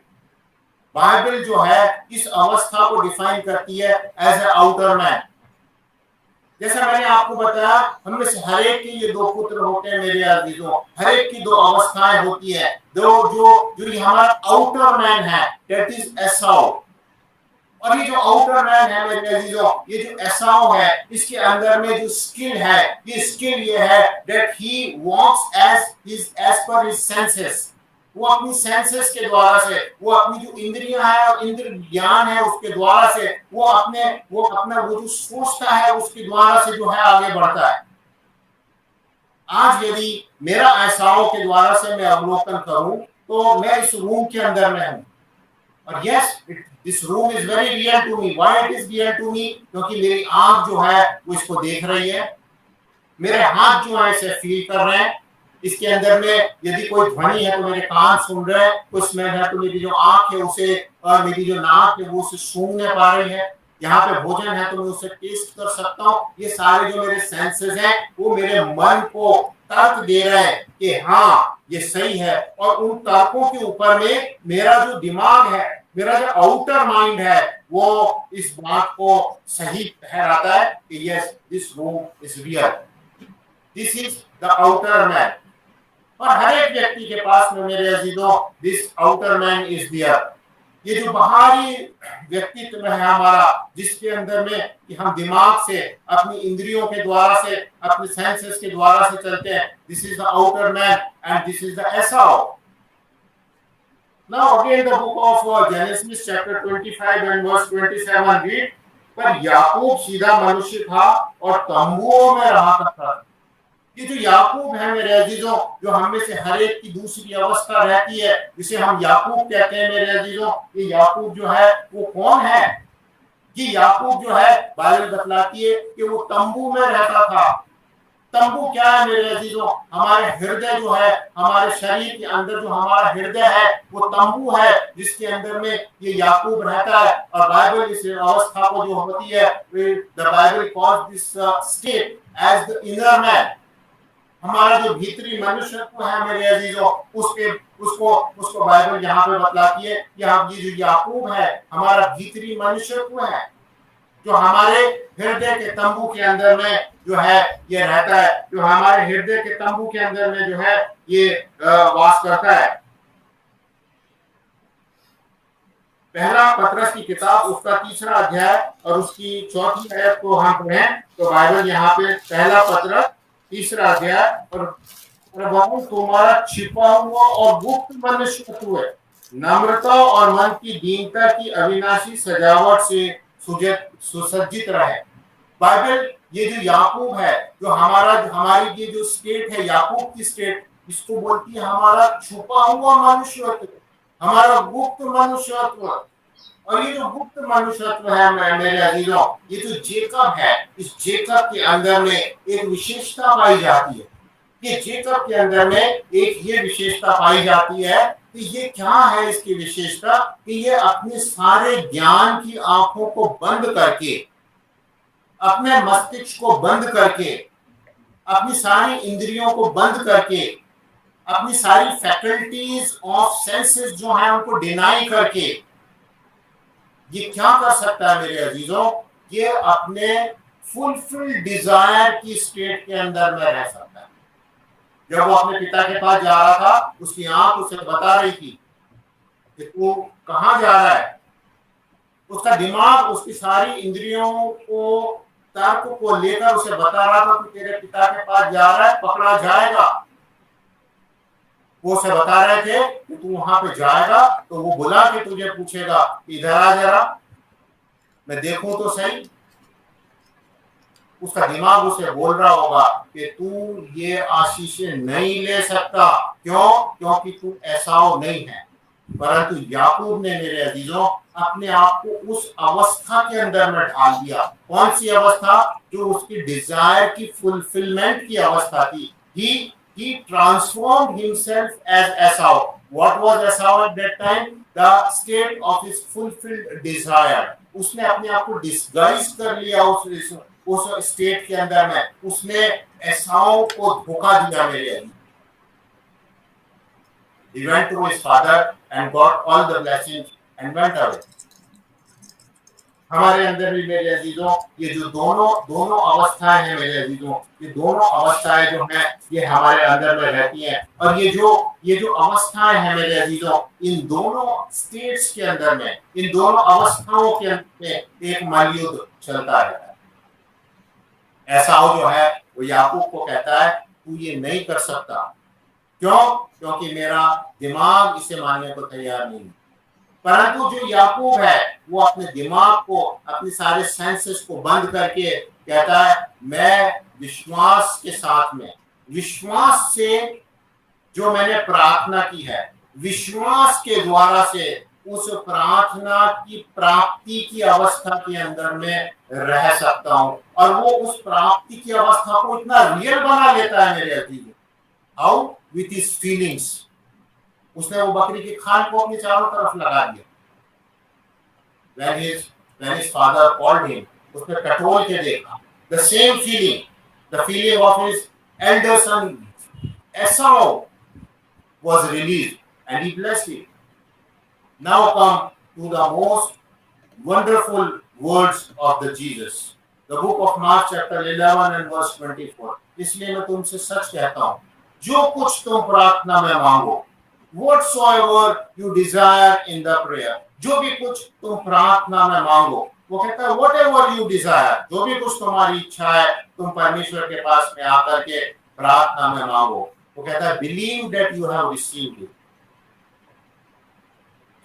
Bible जो है इस अवस्था को डिफाइन करती है एज ए आउटर मैन। जैसा मैंने आपको बताया, हम में से हर एक के ये दो पुत्र होते हैं मेरे अजीजों, हर एक की दो अवस्थाएं होती है। जो ये हमारा आउटर मैन है, दैट इज एसाव। और ये जो आउटर मैन है मेरे अजीजों, ये जो एसाव है, इसके अंदर में जो स्किल है, ये स्किल ये है that he walks as per his senses. वो अपनी सेंसेस के द्वारा से, वो अपनी जो इंद्रियां है और इंद्रिय ज्ञान है उसके द्वारा से, वो अपना वो जो सोचता है उसके द्वारा से जो है आगे बढ़ता है। आज यदि मेरा एसाव के द्वारा से मैं अवलोकन करूं तो मैं इस रूम के अंदर में हूं, और yes this room is very real to me. Why it is real to me? क्योंकि मेरी आंख जो है वो इसको देख रही है, मेरे हाथ जो है इसे फील कर रहे हैं, इसके अंदर में यदि कोई ध्वनि है तो मेरे कान सुन रहे हैं, कोई स्मेल है तो मेरी जो आंख है उसे, और मेरी जो नाक है वो उसे सूंघने पा रही है, यहाँ पे भोजन है तो मैं उसे टेस्ट कर सकता हूँ। ये सारे जो मेरे सेंसेस हैं वो मेरे मन को तर्क दे रहे हैं कि हाँ ये सही है, और उन तर्कों के ऊपर में मेरा जो दिमाग है, मेरा जो आउटर माइंड है, वो इस बात को सही ठहराता है कि yes this room is real, this is the outer man. और हर एक व्यक्ति के पास में मेरे अजीजों this outer man is there. ये जो बाहरी व्यक्तित्व है हमारा, जिसके अंदर में कि हम दिमाग से, अपनी इंद्रियों के द्वारा से, अपने सेंसेस के द्वारा से चलते हैं, this is the outer man and this is the Esau. Now again the book of Genesis chapter 25 and verse 27 read, पर याकूब सीधा मनुष्य था और तंबुओं में रहा करता था। ये जो याकूब है मेरे अजीजों, जो हम में से हर एक की दूसरी अवस्था रहती है, जिसे हम याकूब कहते हैं मेरे अजीजों, ये याकूब जो है वो कौन है? ये याकूब जो है बाइबल बतलाती है कि वो तंबू में रहता था। तंबू क्या है मेरे अजीजों? हमारे हृदय जो है, हमारे शरीर के अंदर जो हमारा हृदय है वो तंबू है, जिसके अंदर में ये याकूब रहता है। और बाइबल इस अवस्था को जो होती है, the Bible calls this state as the inner man. हमारा जो भीतरी मनुष्यत्व है मेरे अजीजों, उसको बाइबल यहाँ पे बतलाती है कि हम ये जो याकूब है हमारा भीतरी मनुष्यत्व है, जो हमारे हृदय के तंबू के अंदर में जो है ये रहता है, जो हमारे हृदय के तंबू के अंदर में जो है ये वास करता है। पहला पतरस की किताब उसका 3रा अध्याय और उसकी 4थी आयत को हम पढ़ें तो बाइबल यहाँ पे पहला पतरस 3रा अध्याय और प्रभु तुम्हारा छिपा हुआ और गुप्त मनुष्यत्व है नम्रता और मन की दीनता की अविनाशी सजावट से सुसज्जित रहे। बाइबल ये जो याकूब है, जो हमारी ये जो स्टेट है याकूब की स्टेट, इसको बोलती है हमारा छुपा हुआ मनुष्यत्व, हमारा गुप्त मनुष्यत्व। और ये जो गुप्त मनुष्यत्व है मेरे अजीजों, ये जो जेकब है, इस जेकब के अंदर में एक विशेषता पाई जाती है कि जेकब के अंदर में एक ये विशेषता पाई जाती है कि ये क्या है इसकी विशेषता कि ये अपने सारे ज्ञान की आंखों को बंद करके, अपने मस्तिष्क को बंद करके, अपनी सारी इंद्रियों को बंद करके, अपनी सारी फैकल्टीज ऑफ सेंसेस जो है उनको डिनाई करके ये क्या कर सकता है मेरे अजीजों, ये अपने फुलफिल डिजायर की स्टेट के अंदर में रह सकता है। जब वो अपने पिता के पास जा रहा था, उसकी आंख उसे बता रही थी कि तू कहां जा रहा है। उसका दिमाग उसकी सारी इंद्रियों को, तर्क को लेकर उसे बता रहा था कि तेरे पिता के पास जा रहा है, पकड़ा जाएगा। वो उसे बता रहे थे कि तू वहां पे जाएगा तो वो बुला के तुझे पूछेगा इधर आ जरा, मैं देखूं तो सही। उसका दिमाग उसे बोल रहा होगा कि तू ये आशीषें नहीं ले सकता। क्यों? क्योंकि तू एसाव नहीं है। परंतु याकूब ने मेरे अजीजों अपने आप को उस अवस्था के अंदर में ढाल दिया। कौन सी अवस्था? जो उसकी डिजायर की फुलफिलमेंट की अवस्था थी। He transformed himself as Esau. What was Esau at that time? The state of his fulfilled desire. उसने अपने आप को डिस्गाइज कर लिया उस स्टेट के अंदर में। उसने एसाउ को धोखा दिया मेरे लिए। He went to his father and got all the blessings and went away. हमारे अंदर भी मेरे अजीजों ये जो दोनों अवस्थाएं हैं मेरे अजीजों, ये दोनों अवस्थाएं जो हैं ये हमारे अंदर में रहती हैं। और ये जो अवस्थाएं हैं मेरे अजीजों, इन दोनों स्टेट्स के अंदर में, इन दोनों अवस्थाओं के अंदर एक मलयुद्ध चलता रहता है। एसाउ जो है वो याकूब को कहता है तू ये नहीं कर सकता। क्यों? क्योंकि मेरा दिमाग इसे मानने को तैयार नहीं। परंतु जो याकूब है वो अपने दिमाग को, अपने सारे सेंसेस को बंद करके कहता है मैं विश्वास के साथ में, विश्वास से जो मैंने प्रार्थना की है, विश्वास के द्वारा से उस प्रार्थना की प्राप्ति की अवस्था के अंदर में रह सकता हूं। और वो उस प्राप्ति की अवस्था को इतना रियल बना लेता है मेरे अजीज। हाउ? With his feelings. उसने वो बकरी की खाल को अपनी चारों तरफ लगा दिया। When his father called him, उसने टटोल के देखा। The same feeling, the feeling of his elder son Esau was released, and he blessed it. Now come to the most wonderful words of the Jesus. The book of Mark chapter 11 and verse 24. इसलिए मैं तुमसे सच कहता हूँ, जो कुछ तुम प्रार्थना में मांगो, whatsoever you desire in the prayer, जो भी कुछ तुम प्रार्थना में मांगो, वो कहता है whatever you desire, जो भी कुछ तुम्हारी इच्छा है तुम परमेश्वर के पास में आकर के प्रार्थना में मांगो। वो कहता है believe that you have received it.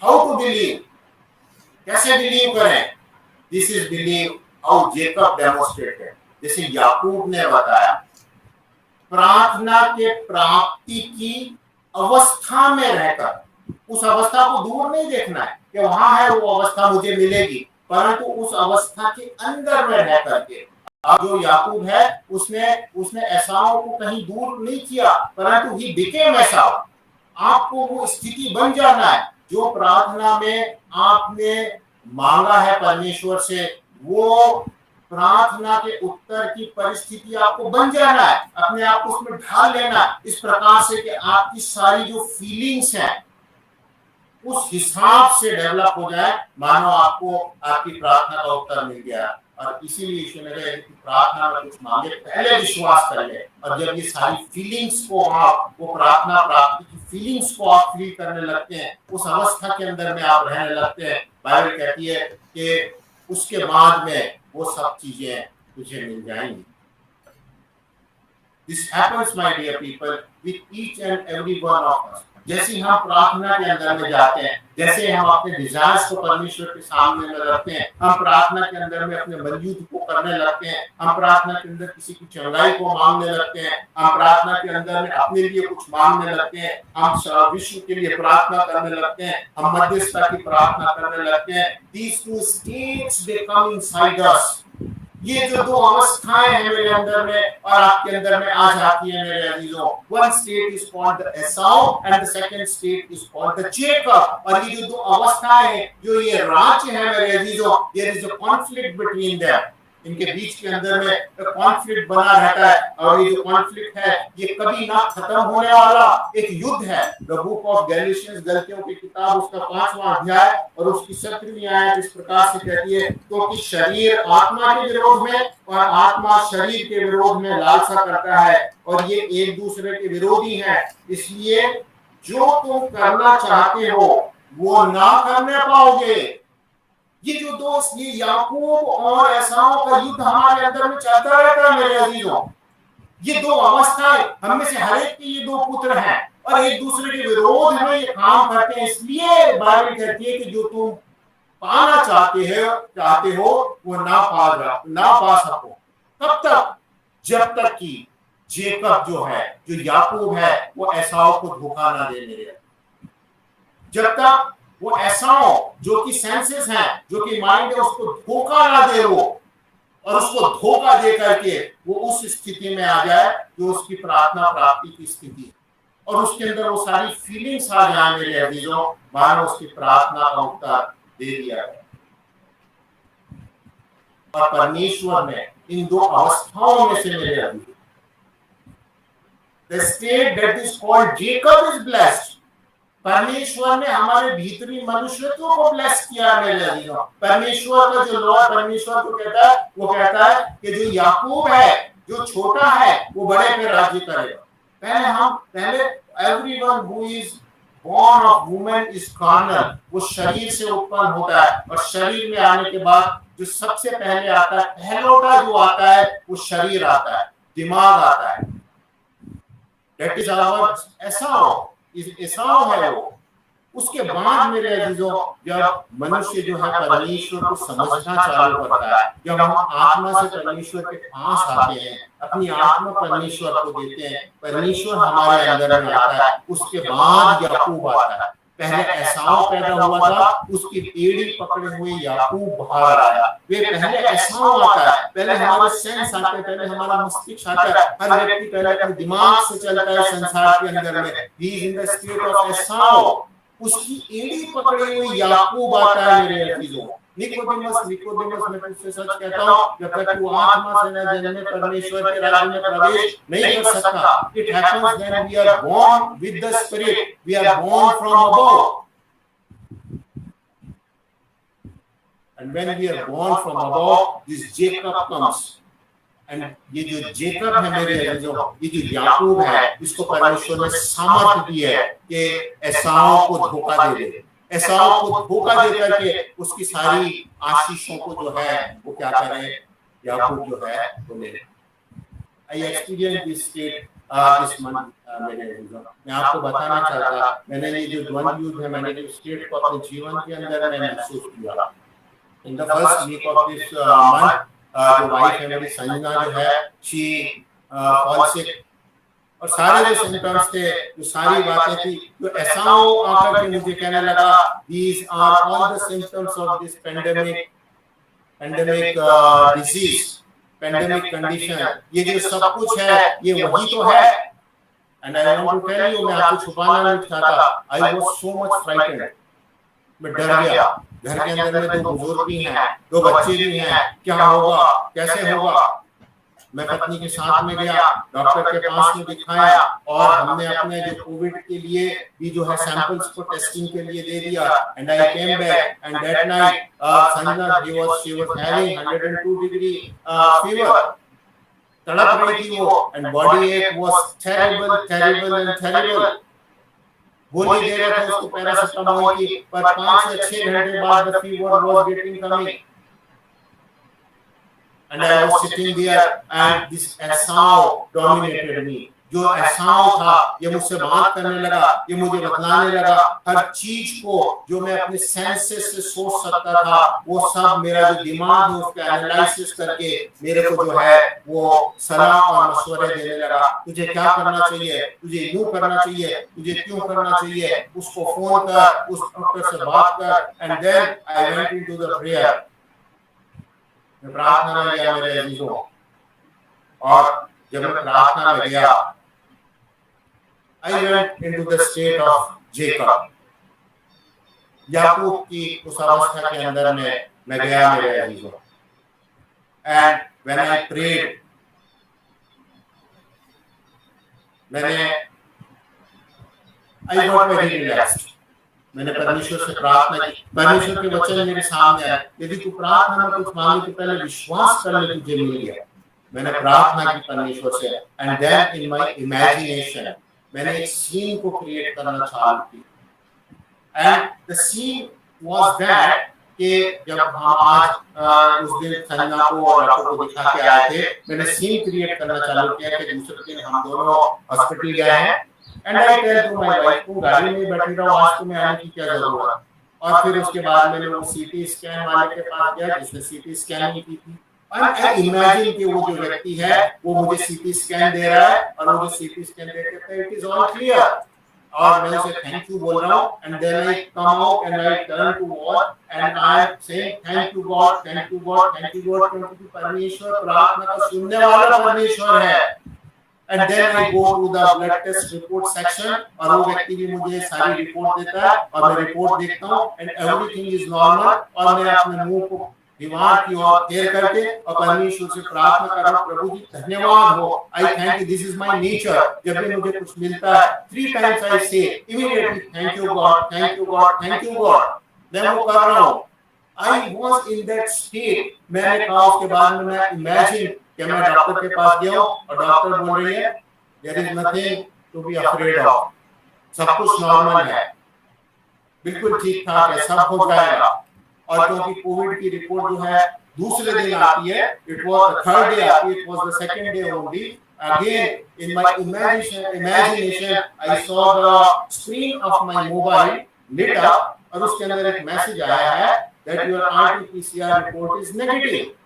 How to believe? कैसे बिलीव करें? This is believe how Jacob demonstrated. जैसे याकूब ने बताया, प्रार्थना के प्राप्ति की अवस्था में रहकर, उस अवस्था को दूर नहीं देखना है कि वहां है वो अवस्था मुझे मिलेगी, परंतु उस अवस्था के अंदर में रह करके। अब जो याकूब है उसने एसाउ को कहीं दूर नहीं किया, परंतु ही बिकेम एसाउ। आपको वो स्थिति बन जाना है जो प्रार्थना में आपने मांगा है परमेश्वर से, वो प्रार्थना के उत्तर की परिस्थिति आपको बन जाना है, अपने आप को उसमें ढाल लेना इस प्रकार से कि आपकी सारी जो फीलिंग्स हैं उस हिसाब से डेवलप हो जाए, मानो आपको आपकी प्रार्थना का उत्तर मिल गया। और इसीलिए यीशु ने कहा कि प्रार्थना में कुछ मांगे पहले विश्वास कर ले, और जब ये सारी फीलिंग्स को आप वो प्रार्थना प्राप्ति की फीलिंग्स को आप फील करने लगते हैं, उस अवस्था के अंदर में आप रहने लगते हैं, बाइबल कहती है कि उसके बाद में वो सब चीजें तुझे मिल जाएंगी। This happens, my dear people, with each and every one of us. जैसे हम प्रार्थना के अंदर में जाते हैं, जैसे हम अपने डिजायर्स को परमेश्वर के सामने में रखते हैं, हम प्रार्थना के अंदर में अपने मनयूत को करने लगते हैं, हम प्रार्थना के अंदर किसी की चंगाई को मांगने लगते हैं, हम प्रार्थना के अंदर में अपने लिए कुछ मांगने लगते हैं, हम विश्व के लिए प्रार्थना करने लगते हैं, हम मध्यस्थता की प्रार्थना करने लगते हैं। These two states they come inside us. ये जो दो अवस्थाएं हैं मेरे अंदर में और आपके अंदर में आ जाती है मेरे अजीजों। One state is called the Esau and the second state is called the Jacob। और ये जो दो अवस्थाएं हैं, जो ये राज्य है मेरे अजीजों, there is a conflict between them। इनके बीच के अंदर में कॉन्फ्लिक्ट बना रहता है, और ये जो कॉन्फ्लिक्ट है ये कभी ना खत्म होने वाला एक युद्ध है। द बुक ऑफ गैलेशियंस, गलतियों की किताब, उसका 5वां अध्याय और उसकी 17वीं आयत इस प्रकार से कहती है, क्योंकि शरीर आत्मा के विरोध में और आत्मा शरीर के विरोध में लालसा करता है, और ये एक दूसरे के विरोधी हैं। इसलिए जो तुम करना चाहते हो वो ना करने पाओगे। ये जो दोस्त, ये याकूब और एसाव का युद्ध हमारे अंदर में चलता रहता है मेरे अजीजों। ये दो अवस्थाएं, हम में से हर एक के ये दो पुत्र हैं और एक दूसरे के विरोध में ये काम करते हैं। इसलिए बाइबल कहती है कि जो तुम पाना चाहते हो वो ना पा सको। कब तक? जब तक कि जेकब जो है, जो याकूब है, वो एसाव को धोखा ना दे मेरे। जब तक वो एसाव जो कि सेंसेस है, जो कि माइंड है, उसको धोखा ना दे वो, और उसको धोखा दे करके वो उस स्थिति में आ जाए जो उसकी प्रार्थना प्राप्ति की स्थिति है, और उसके अंदर वो सारी फीलिंग्स आ जाए मेरे अजीजों, मानो उसकी प्रार्थना का उत्तर दे दिया गया। और परमेश्वर ने इन दो अवस्थाओं में से मेरे अजीजों, the state that is called Jacob is blessed। परमेश्वर ने हमारे भीतरी मनुष्यत्व को ब्लेस किया मेरे अजीजों। परमेश्वर का जो लॉ परमेश्वर को कहता है, वो कहता है कि जो याकूब है, जो छोटा है, वो बड़े पे राज्य करेगा। पहले everyone who is born of woman is carnal, वो शरीर से उत्पन्न होता है, और शरीर में आने के बाद जो सबसे पहले आता है, पहलोटा जो आता है, वो शरीर आता है, दिमाग आता है। That is our एसाव है वो। उसके बाद मेरे अजीजों, जब मनुष्य जो है परमेश्वर को समझना चालू करता है, जब हम आत्मा से परमेश्वर के पास आते हैं, अपनी आत्मा परमेश्वर को देते हैं, परमेश्वर हमारे अंदर में आता है, उसके बाद याकूब आता है। पहले एसाव पैदा हुआ था, उसकी एड़ी पकड़े हुए याकूब बाहर आया। वे पहले एसाव आता है, पहले हमारे सेंस आते हैं, पहले हमारा मस्तिष्क आता है। हर व्यक्ति पहले अपने दिमाग से चलता है संसार के अंदर में। He is in the state of Esau. उसकी एड़ी पकड़े हुए याकूब आता है मेरे अजीजों। निकोदेमस मैं तुझसे सच कहता हूं, जब तक तू आत्मा से न जन्मे परमेश्वर के राज्य में प्रवेश नहीं कर सकता। It happens when we are born with the spirit, we are born from above, and when we are born from above, this Jacob comes. And ये जो जेकब है मेरे अजीजों, ये जो याकूब है, इसको परमेश्वर ने सामर्थ्य दी है कि एसाव को धोखा दे दे, एसाव को धोखा दे करके उसकी सारी आशीषों को जो है वो क्या करें, याकूब जो है वो ले ले। I experience this state this month मेरे अजीजों। मैं आपको बताना चाहता, मैंने ये जो द्वंद्व युद्ध है, मैंने जो स्टेट को अपने जीवन के अंदर में महसूस किया। In the first week of this month, जो वाइफ है मेरी संजना जो है, शी फॉल सिक, और सारे जो सिम्टम्स थे, जो सारी बातें थी, जो एसाव आकर के मुझे कहने लगा, these are all the symptoms of this pandemic disease, pandemic condition। ये जो सब कुछ है, ये वही तो है। And I want to tell you, मैं आपको छुपाना नहीं चाहता, I was so much frightened, मैं डर गया। घर के अंदर में 2 बुजुर्ग भी हैं, 2 बच्चे भी हैं, क्या होगा, कैसे होगा। मैं पत्नी के साथ में गया, डॉक्टर के पास में दिखाया और हमने अपने जो कोविड के लिए भी जो है सैंपल्स को टेस्टिंग के लिए दे दिया। And I came back and that night Sanjana she was having 102 degree fever, तड़प रही थी वो, एंड बॉडी एक वाज टेरिबल। गोली दे रहे थे उसको पैरासिटामोल की, पर 5 से 6 घंटे बाद the fever was getting coming and I was sitting there and this ऐसाव dominated me। जो ऐसाव था ये मुझसे बात करने लगा, ये मुझे बतलाने लगा हर चीज को जो मैं अपने सेंसेस से सोच सकता था, वो सब मेरा जो दिमाग है उसका एनालिसिस करके मेरे को जो है वो सलाह और मशवरे देने लगा। तुझे क्या करना चाहिए, तुझे यूं करना चाहिए, तुझे क्यों करना चाहिए, उसको फोन कर, उस डॉक्टर से बात कर। And then I went into the prayer. मैं प्रार्थना में गया मेरे अजीजों, और जब मैं प्रार्थना में गया I went into the state of Jacob। याकूब की उस अवस्था के अंदर में मैं गया मेरे अजीजों। And when I prayed, I got very relaxed। मैंने परमेश्वर से प्रार्थना की, परमेश्वर के वचन मेरे सामने आए, यदि तू प्रार्थना में कुछ मांगे तो पहले विश्वास कर ले तुझे मिल गया। मैंने प्रार्थना की परमेश्वर से, and then in my imagination मैंने एक सीन को क्रिएट करना चालू की। And the scene was that कि जब हम आज उस दिन संजना को और आपको को दिखा के आए थे, मैंने सीन क्रिएट करना चालू किया कि दूसरे दिन हम दोनों हॉस्पिटल गए हैं। And I tell to my wife को गाड़ी में बैठी रहो, आज तुम्हें आने की क्या जरूरत है। और फिर उसके बाद मैंने वो सीटी स्कैन वाले के पास गया जिसने सीटी स्कैन की थी। आई इमेजिन कि वो जो व्यक्ति है वो मुझे सीटी स्कैन दे रहा है और वो जो सीटी स्कैन देते हैं इट इज ऑल क्लियर, और मैं उसे थैंक यू बोल रहा हूँ। And then I come out and I turn to God and I am saying thank you God, thank you God, thank you God, क्योंकि परमेश्वर प्रार्थना को सुनने वाला परमेश्वर है। And then I go to the blood test report section और वो व्यक्ति भी मुझे सारी रिपोर्ट देता है और मैं रिपोर्ट देखता हूँ and everything is normal। और मैं अपने मुंह को दीवार की ओर फेर करके और परमेश्वर से प्रार्थना कर रहा हूँ, प्रभु जी धन्यवाद हो, I thank you, this is my nature। जब भी मुझे कुछ मिलता है 3 times I say immediately thank you God, thank you God, thank you God। मैं वो कर रहा हूँ। I was in that state। मैंने कहा उसके बाद में मैं imagine कि मैं डॉक्टर के पास गया और डॉक्टर बोल रही है there is nothing to be afraid of, सब कुछ नॉर्मल है, बिल्कुल ठीक ठाक है, सब हो जाएगा। और क्योंकि कोविड की रिपोर्ट जो है दूसरे दिन आती है, it was the third day आती है, it was the second day only. Again in my imagination I saw the screen of my mobile lit up और उसके अंदर एक मैसेज आया है that your RT PCR report is negative.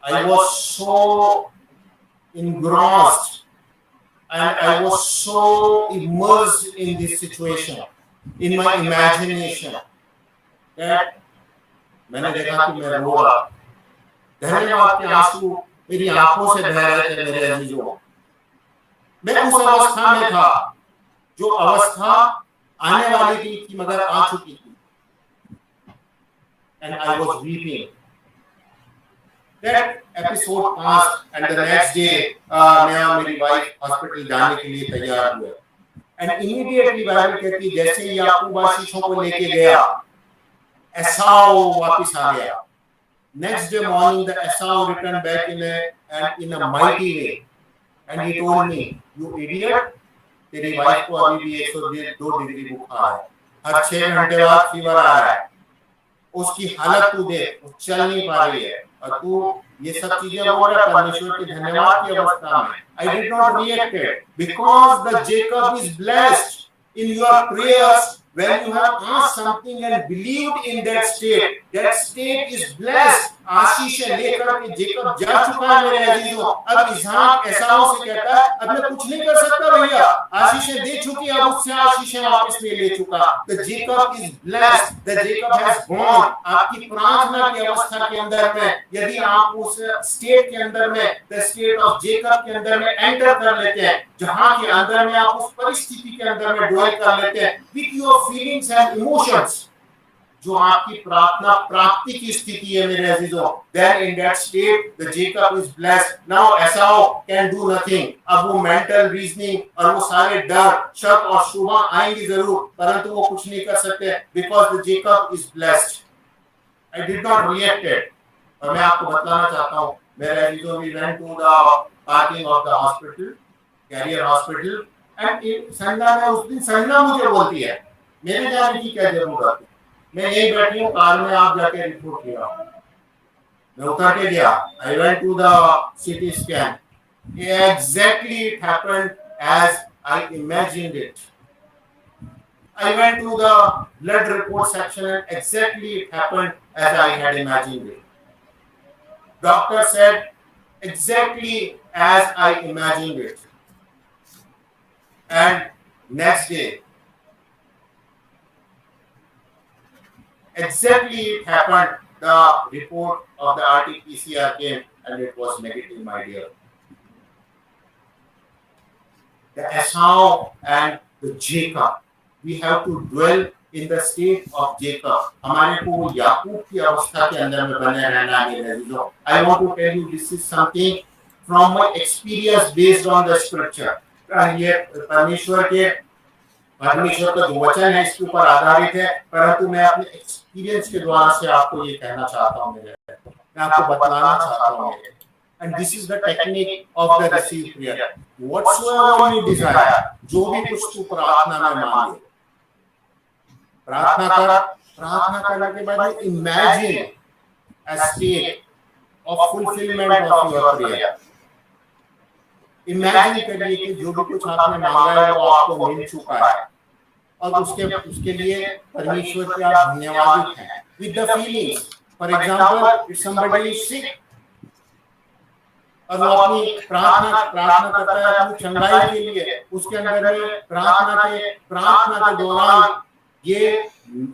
I was so engrossed and I was so immersed in this situation, in my imagination, that मैंने देखा कि मैं रो रहा। धन्यवाद के आंसू मेरी आंखों से बह रहे थे मेरे अजीजों। मैं उस अवस्था में था जो अवस्था आने वाली थी मगर आ चुकी थी। And I was weeping। That episode passed and the next day मैं और मेरी वाइफ हॉस्पिटल जाने के लिए तैयार हुए। And immediately बाइबल कहती है जैसे ही याकूब आशीषों को लेके गया, एसाव वापस आ गया। Next day morning the Esau returned back in a mighty way and he told me, you idiot, तेरी वाइफ को अभी भी 102 डिग्री बुखार है, हर 6 घंटे बाद फीवर आ रहा है, उसकी हालत तू देख, वो चल नहीं पा रही है और तू ये सब चीजें बोल रहा है परमेश्वर के धन्यवाद की अवस्था में। I did not react because the Jacob is blessed in your prayers when you have asked something and believed in that state is blessed। आशीषें लेकर के जेकब जा चुका है मेरे अजीजों। अब इसहाक एसाव से कहता है अब मैं कुछ नहीं कर सकता भैया, आशीषें दे चुकी, अब उससे आशीषें वापस ले चुका। The Jacob is blessed, the Jacob has gone. आपकी प्रार्थना की अवस्था के अंदर में यदि आप उस स्टेट के अंदर में, द स्टेट ऑफ जेकब के अंदर में एंटर कर लेते हैं, जहां के अंदर में आप उस परिस्थिति के अंदर में डोल कर लेते हैं with your feelings and emotions, जो आपकी प्रार्थना प्राप्ति की स्थिति है मेरे अजीजों, then in that state the Jacob is blessed. Now Esau can do nothing. अब वो mental reasoning और वो सारे डर शक और शुभा आएंगे जरूर, परंतु वो कुछ नहीं कर सकते because the Jacob is blessed. I did not react it. और मैं आपको बताना चाहता हूँ मेरे अजीजों, we went to the parking of the hospital, Career Hospital, and Sanjana में उस दिन संजना मुझे बोलती है मेरे जाने की क्या जरूरत है, मैं यही बैठी हूँ कार में, आप जाके रिपोर्ट किया। मैं उतर के गया, I went to the CT scan. Exactly it happened as I imagined it. I went to the blood report section and exactly it happened as I had imagined it. Doctor said exactly as I imagined it. And next day, exactly it happened. The report of the RT-PCR came and it was negative, my dear. The Esau and the Jacob, we have to dwell in the state of Jacob. हमारे को याकूब की अवस्था के अंदर में बने रहना है। I want to tell you this is something from my experience based on the scripture. ये परमेश्वर का जो वचन है इसके ऊपर आधारित है, परंतु मैं अपने एक्सपीरियंस के द्वारा से आपको ये कहना चाहता हूँ, मैं आपको बताना चाहता हूँ। And this is the technique of the received prayer. Whatsoever you desire, जो भी कुछ तू प्रार्थना में मांगे, प्रार्थना करने के बाद imagine a state of fulfillment of your prayer. Imagine करिए कि जो भी कुछ आपने मांगा है वो आपको मिल चुका है और उसके लिए परमेश्वर के आप धन्यवादित हैं with the feelings. For example if somebody is sick और वो अपनी प्रार्थना करता है अपनी चंगाई के लिए, उसके अंदर में प्रार्थना के दौरान ये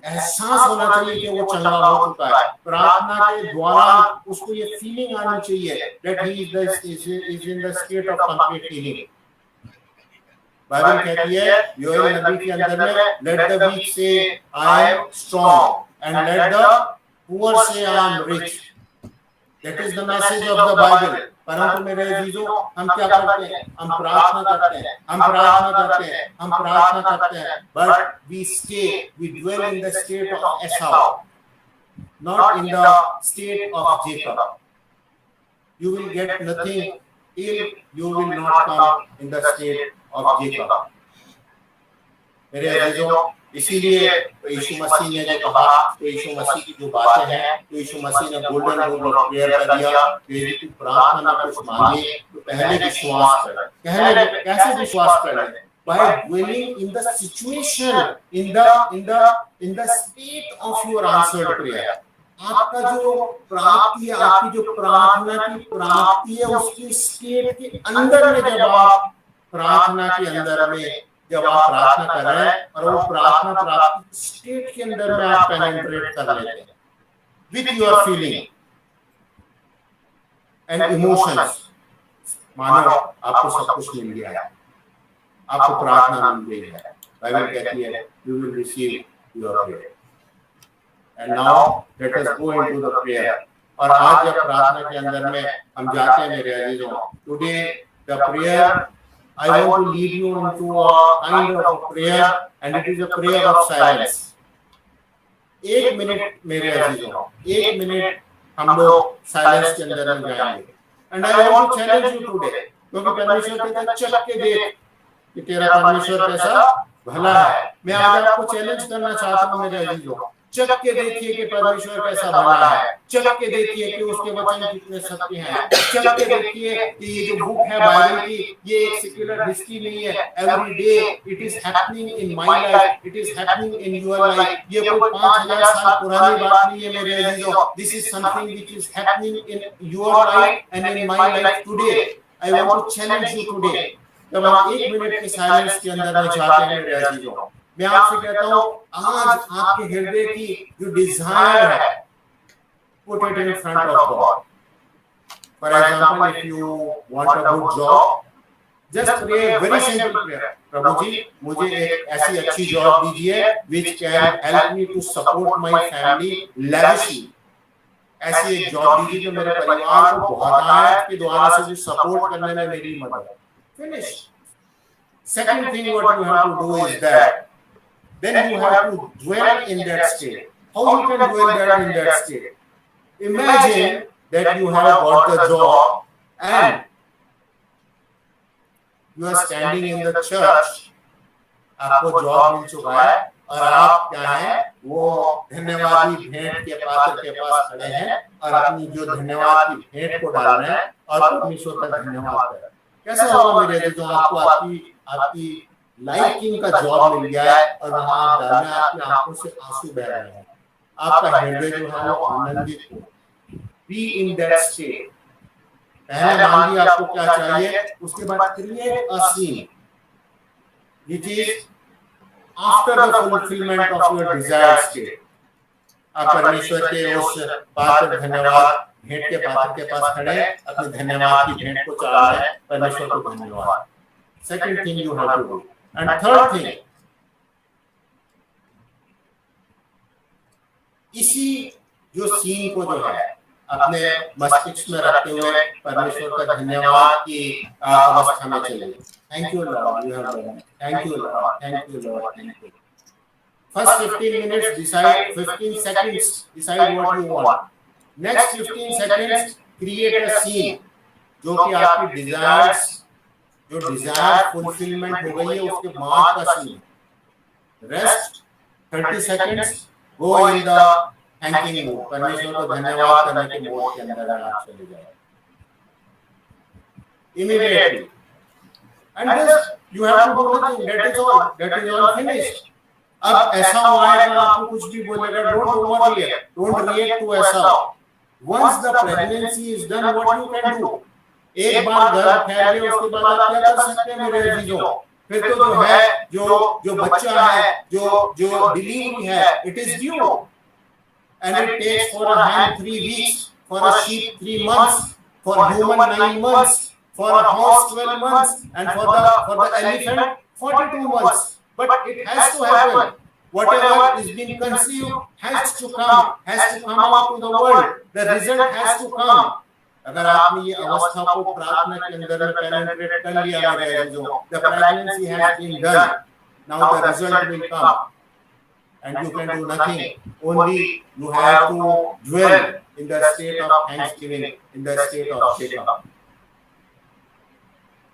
एहसास होना चाहिए कि वो चंगा हो चुका है। प्रार्थना के दौरान उसको ये फीलिंग आनी चाहिए that he is in the state of complete healing. Bible कहती है योएल नबी के अंदर में let the weak say I am strong and let the poor say I am rich. That is the message of the Bible. परंतु मेरे अजीजों हम क्या करते हैं, हम प्रार्थना करते हैं but we dwell in the state of Esau, not in the state of Jacob. You will get nothing if you will not come in the state of Jacob. मेरे अजीजों इसीलिए यीशु मसीह ने जो कहा, तो यीशु मसीह की जो बातें हैं, तो यीशु मसीह ने गोल्डन रूल ऑफ प्रेयर कर दिया कि यदि तू प्रार्थना में कुछ मांगे तो पहले विश्वास कर। कैसे विश्वास करें? By dwelling in the situation, in the state of your answered prayer. आपका जो प्राप्ति है, आपकी जो प्रार्थना की प्राप्ति है, उसकी स्टेट के अंदर में जब आप प्रार्थना के अंदर में जब आप प्रार्थना कर रहे हैं और वो प्रार्थना प्राप्ति स्टेट के अंदर में आप पेनिट्रेट कर लेते हैं with your feeling and emotions, मानो आपको सब कुछ मिल गया है, आपको प्रार्थना मिल गई है। बाइबल कहती है you will receive your prayer. And now let us go into the prayer. और आज जब प्रार्थना के अंदर में हम जाते हैं मेरे अजीजों, today the prayer I want to lead you into a kind of a prayer and it is a prayer of silence. 1 minute मेरे अजीजों, 1 मिनट हम लोग साइलेंस के अंदर में जाएंगे। And I want to challenge you today, क्योंकि परमेश्वर कहता है चख के देख कि तेरा परमेश्वर कैसा भला है। मैं आज आपको चैलेंज करना चाहता हूँ मेरे अजीजों, चख के देखिए कि परमेश्वर कैसा बना है, चख के देखिए कि उसके वचन कितने सत्य हैं, चख के देखिए कि ये जो बुक है बाइबल की, ये एक सेक्युलर हिस्ट्री नहीं है। Every day it is happening in my life, it is happening in your life. ये कोई 5000 साल पुरानी बात नहीं है मेरे अजीजों। This is something which is happening in your life and in my life today. I want to challenge you today. जब हम 1 मिनट के साइलेंस के अंदर में जाते हैं मेरे अजीजों, मैं आपसे कहता हूं, आज आपके हृदय की जो डिजायर है, put it in front of God. For example, if you want a good job, just pray very simple prayer, प्रभु जी मुझे एक ऐसी अच्छी जॉब दीजिए which can help me to support my family lavishly. ऐसी एक जॉब दीजिए जो मेरे परिवार को बहुतायत के द्वारा से सपोर्ट करने में मेरी मदद। Finish. Second thing what you have to do is that then you have to dwell in that state. How you can dwell that in that state? Imagine that you have got the job and you are standing in the church. आपको job मिल चुका है और आप क्या हैं, वो धन्यवादी भेंट के पात्र के पास खड़े हैं और अपनी जो धन्यवाद की भेंट को डाल रहे हैं और परमेश्वर का धन्यवाद कर रहे हैं। कैसा होगा मेरे जो आपको आपकी लाइकिंग का जॉब मिल गया है और वहां आप डाल रहे हैं, आपकी आंखों से आंसू बह रहे हैं, आपका हृदय जो है वो आनंदित हो। Be in that state. पहले मांगिए आपको क्या चाहिए, उसके बाद create a scene which is after the fulfilment of your desired state. आप परमेश्वर के उस पात्र धन्यवाद भेंट के पात्र के पास खड़े अपने धन्यवाद की भेंट को चढ़ा रहे हैं, परमेश्वर को धन्यवाद। Second thing you have to do. And third thing, इसी जो सीन को जो है अपने मस्तिष्क में रखते हुए परमेश्वर का धन्यवाद की अवस्था में चले। Thank you Lord, you have done, thank you Lord, thank you Lord, thank you. First 15 minutes decide, 15 seconds decide what you want. Next 15 seconds create a scene जो कि आपकी डिजायर्स, जो डिजायर फुलफिलमेंट हो गई है उसके बाद का scene. Rest 30 seconds go in the thanking mode, परमेश्वर को धन्यवाद करने के मोड के अंदर आप चले जाए immediately, and this you have to do nothing, that is all finished. अब ऐसा हुआ है कि आपको कुछ भी बोलेगा, डोंट रिएक्ट टू ऐसा। Once the pregnancy is done, what you can do? एक बार गर्भ फैल गया उसके बाद आप क्या कर सकते हैं मेरे अजीजों? फिर तो जो है जो बच्चा है, जो डिलीवरी है, it is due, and it takes for a hen 3 weeks, for a sheep 3 months, for human 9 months, for a horse 12 months, and for the elephant 42 months. But it has to happen. Whatever is being conceived has to come out to the world. The result has to come. अगर आपने ये अवस्था को प्रार्थना के अंदर में penetrate कर लिया मेरे अजीजों, the pregnancy has been done. Now the result will come, and you can do nothing. Only you have to dwell in the state of thanksgiving, in the state of Jacob.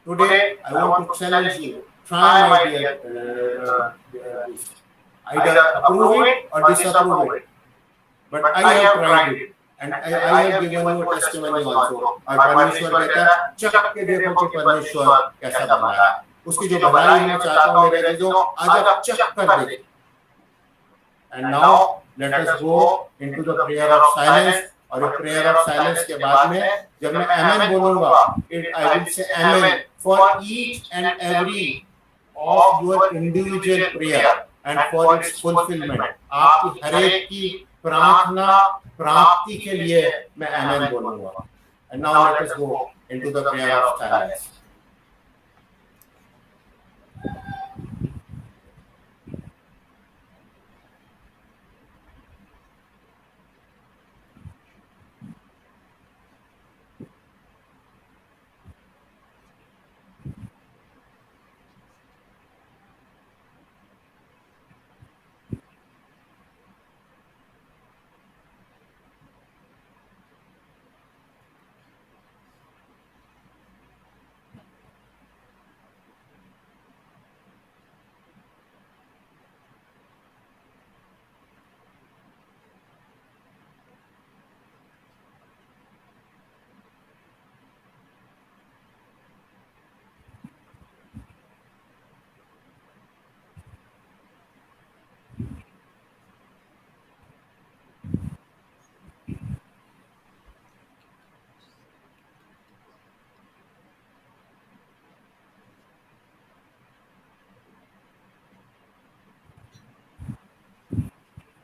Today I want to challenge you. Try, my dear, either approve it or disapprove it. But I have tried it, and I have given you a testimony also. और परमेश्वर कहता है, चख के देखो कि परमेश्वर कैसा बनाया। उसकी जो भलाई मैं चाहता हूँ मेरे अजीजों, आज आप चख कर देखिए। And now let us go into the prayer of silence. और prayer of silence के बाद में जब मैं amen बोलूँगा, I will say amen for each and every of your individual prayer and for its fulfillment. आपकी हर एक की प्रार्थना प्राप्ति के लिए मैं आमेन बोलूँगा। And now let us go into the prayer of silence.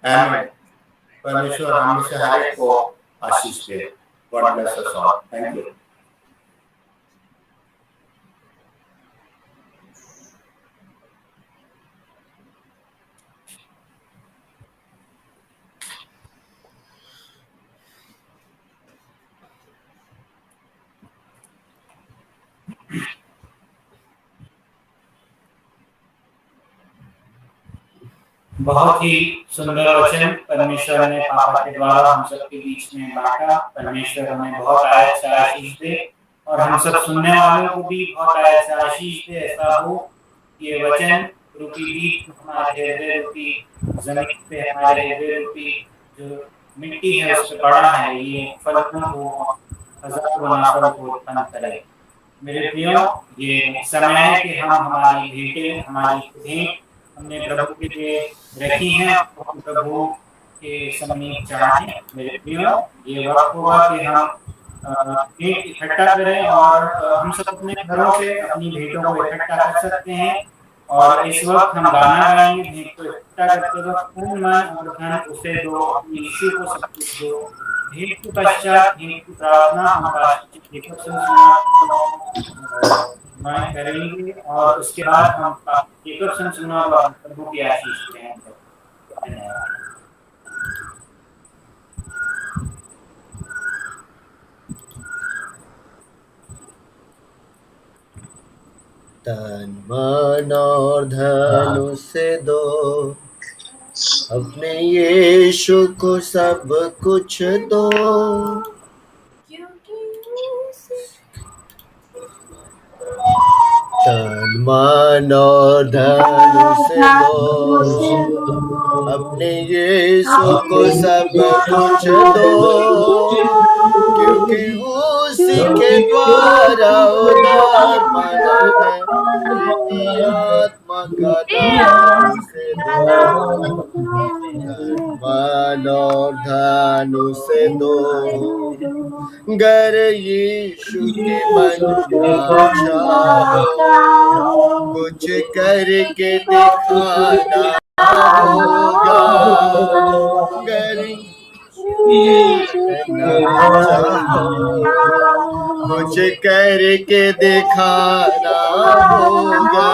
आमीन। परमेश्वर हम से हर एक को आशीष दे। God bless us all. Thank you. बहुत ही सुंदर वचन परमेश्वर ने पापा के द्वारा हम सबके बीच में बांटा। परमेश्वर हमें बहुत आयत से आशीष दे और हम सब सुनने वालों को भी बहुत आयत से आशीष दे। ऐसा हो ये वचन रूपी बीज हमारे हृदय रूपी जमीन पे, हमारे हृदय रूपी जो मिट्टी है उस पर पड़ा है, ये फल को हजारों गुना फल को उत्पन्न करे। मेरे प्रियो, ये समय है कि हम हमारी भेंटें, हमारी भेंट हमने प्रभु के लिए रखी हैं, प्रभु के समीप चढ़ाएं। मेरे प्रियो, ये वक्त होगा कि हम भेंट इकट्ठा करें और हम सब अपने घरों से अपनी भेंटों को इकट्ठा कर सकते हैं। और इस वक्त हम गाना गाएंगे। भेंट को इकट्ठा करते वक्त पूर्ण मन और धन उसे दो, अपने यीशु को सब कुछ दो। भेंट के पश्चात भेंट की प्रार्थना हम मैं करेंगे और उसके बाद हम सुना प्रभु की आशीष देंगे। तन मन और धन से दो, अपने यीशु को सब कुछ दो। तन मन और धन से दो, अपने यीशु को सब कुछ दो, क्योंकि उसी के द्वारा उद्धार पाना है। आत्मा का दान से दो, मन और धन से दो, गर यीशु के मन कुछ करके दिखाना होगा। गर कुछ करके दिखाना होगा।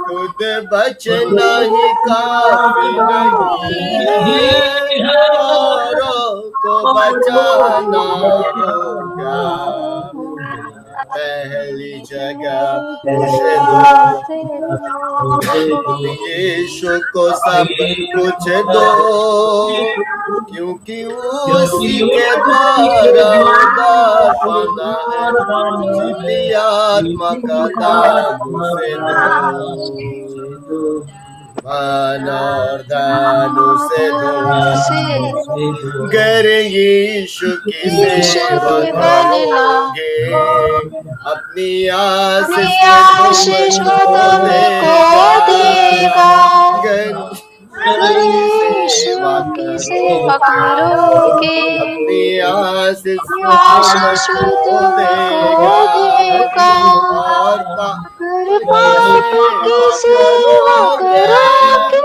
खुद बचना ही काफी नहीं, औरों को बचाना होगा। पहली जगह यीशु को सब कुछ दो, क्योंकि उसी के द्वारा उद्धार पाना है। जीती आत्मा का दान उसे दो, मन और धन उसे दो, गर यीशु की सेवा करोगे, अपनी आशीष तुमको देगा। गर यीशु की सेवा करोगे, अपनी आशीष तुमको देगा। और की सेवा करोगे,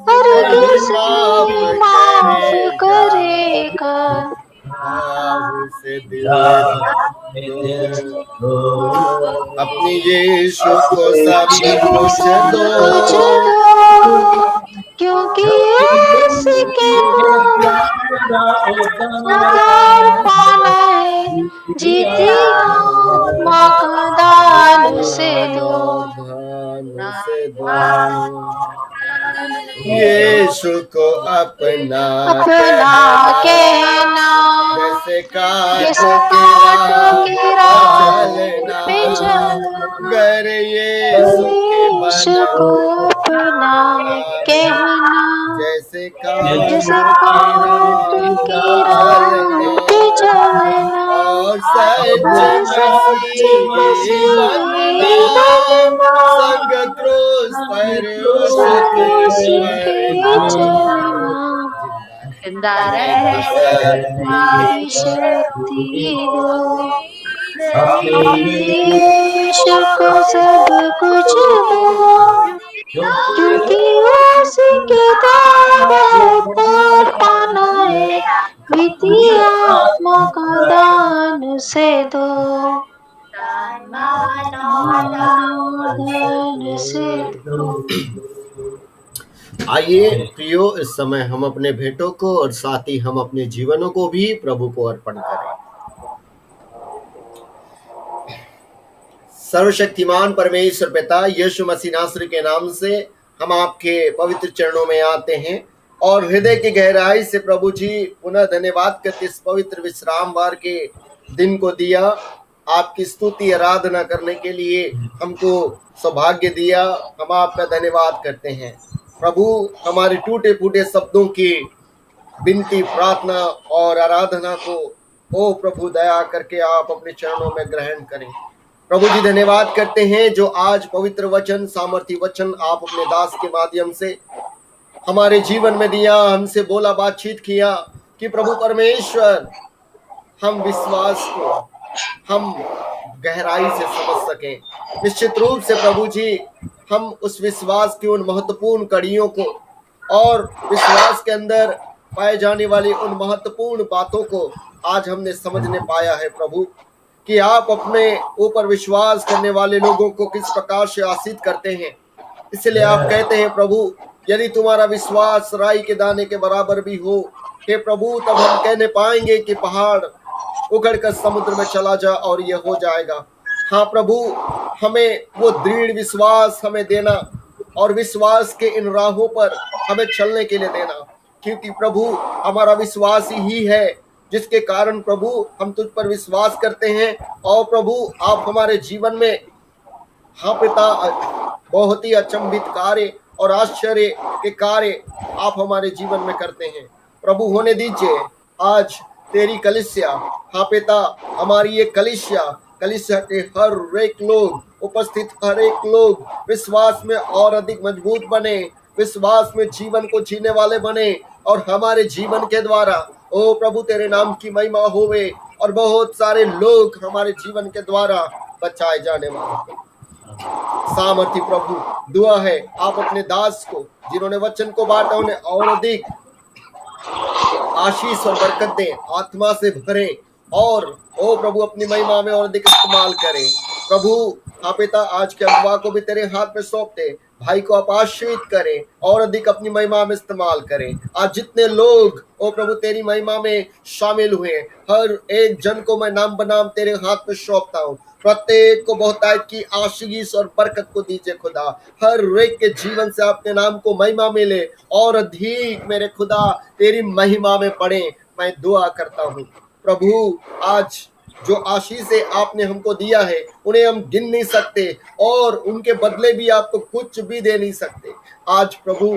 हरगिज़ माफ करेगा। उसे दिल अपनी यीशु को सब कुछ दो, क्योंकि इसके उद्धार पाना है। जीती आत्मा का दान से दो, यीशु को अपना कहना, जैसे कांटों की राह पे चलना। गर यीशु को अपना कहना, जैसे कांटों की राह पे चलना। और सच्ची बनना, संग क्रूस पर जिंदा रहने शक्ति दो। यीशु को सब कुछ दो, क्योंकि उसके द्वारा पर पाना है, द्वितीय आत्मा का दान उसे दो, दान से दो। आइए प्रियो, इस समय हम अपने भेंटों को और साथ ही हम अपने जीवनों को भी प्रभु को अर्पण करें। सर्वशक्तिमान परमेश्वर पिता, यीशु मसीह नासरी के नाम से हम आपके पवित्र चरणों में आते हैं और हृदय की गहराई से प्रभु जी पुनः धन्यवाद करते इस पवित्र विश्राम वार के दिन को दिया, आपकी स्तुति आराधना करने के लिए हमको सौभाग्य दिया। हम आपका धन्यवाद करते हैं प्रभु। हमारे टूटे फूटे शब्दों की विनती, प्रार्थना और आराधना को ओ प्रभु दया करके आप अपने चरणों में ग्रहण करें। प्रभु जी धन्यवाद करते हैं जो आज पवित्र वचन, सामर्थी वचन आप अपने दास के माध्यम से हमारे जीवन में दिया, हमसे बोला, बातचीत किया कि प्रभु परमेश्वर हम विश्वास को हम गहराई से समझ सकें। निश्चित रूप से प्रभु जी हम उस विश्वास की उन महत्वपूर्ण कड़ियों को और विश्वास के अंदर पाए जाने वाली उन महत्वपूर्ण बातों को आज हमने समझने पाया है प्रभु, कि आप अपने ऊपर विश्वास करने वाले लोगों को किस प्रकार से आशीष करते हैं। इसलिए आप कहते हैं प्रभु, यदि तुम्हारा विश्वास राई के दाने के बराबर भी हो हे प्रभु, तब हम कहने पाएंगे कि पहाड़ उखड़ कर समुद्र में चला जा और यह हो जाएगा। हाँ प्रभु, हमें वो दृढ़ विश्वास हमें देना और विश्वास के इन राहों पर हमें चलने के लिए देना, क्योंकि प्रभु हमारा विश्वास ही है जिसके कारण प्रभु हम तुझ पर विश्वास करते हैं। और प्रभु आप हमारे जीवन में, हाँ पिता, बहुत ही अचंभित कार्य और आश्चर्य के कार्य आप हमारे जीवन में करते हैं प्रभु। होने दीजिए आज तेरी कलीसिया, हाँ पिता, हमारी ये कलीसिया के हर एक लोग, उपस्थित हर एक लोग विश्वास में और अधिक मजबूत बने, विश्वास में जीवन को जीने वाले बने और हमारे जीवन के द्वारा ओ प्रभु तेरे नाम की महिमा होवे और बहुत सारे लोग हमारे जीवन के द्वारा बचाए जाने वाले। सामर्थी प्रभु, दुआ है आप अपने दास को जिन्होंने वचन को बांटा उन्हें और अधिक आशीष और बरकत दें, आत्मा से भरें और ओ प्रभु अपनी महिमा में और अधिक इस्तेमाल करें प्रभु। हाँ पिता, आज के अगुवा को भी तेरे हाथ में सौंपते, भाई को आप आशीर्वाद करें और अधिक अपनी महिमा में इस्तेमाल करें। आज जितने लोग ओ प्रभु तेरी महिमा में शामिल हुए, हर एक जन को मैं नाम बनाम तेरे हाथ में सौंपता हूँ। प्रत्येक को बहुतायत की आशीष और बरकत को दीजिए खुदा। हर एक के जीवन से आपके नाम को महिमा मिले और अधिक मेरे खुदा तेरी महिमा में पड़े, मैं दुआ करता हूँ प्रभु। आज जो आशीषें आपने हमको दिया है उन्हें हम गिन नहीं सकते और उनके बदले भी आपको कुछ भी दे नहीं सकते। आज प्रभु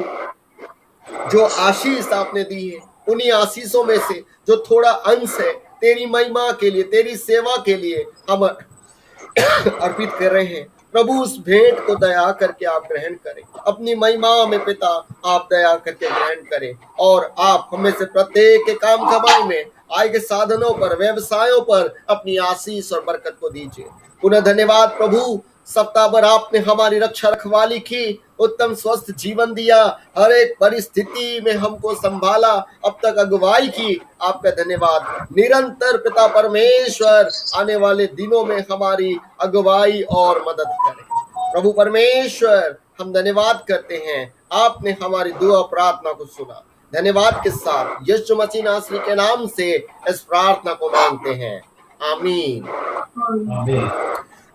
जो आशीष आपने दी है उन्हीं आशीषों में से जो थोड़ा अंश है तेरी महिमा के लिए, तेरी सेवा के लिए हम अर्पित कर रहे हैं प्रभु। उस भेंट को दया करके आप ग्रहण करें, अपनी महिमा में पिता आप दया करके ग्रहण करें और आप हमें से प्रत्येक के काम कमाई में, आय के साधनों पर, व्यवसायों पर अपनी आशीष और बरकत को दीजिए। पुनः धन्यवाद प्रभु, सप्ताह भर आपने हमारी रक्षा रखवाली की, उत्तम स्वस्थ जीवन दिया, हर एक परिस्थिति में हमको संभाला, अब तक अगुवाई की, आपका धन्यवाद। निरंतर पिता परमेश्वर आने वाले दिनों में हमारी अगुवाई और मदद करें प्रभु परमेश्वर। हम धन्यवाद करते हैं, आपने हमारी दुआ प्रार्थना को सुना। धन्यवाद के साथ यीशु मसीह नासरी के नाम से इस प्रार्थना को मांगते हैं, आमीन।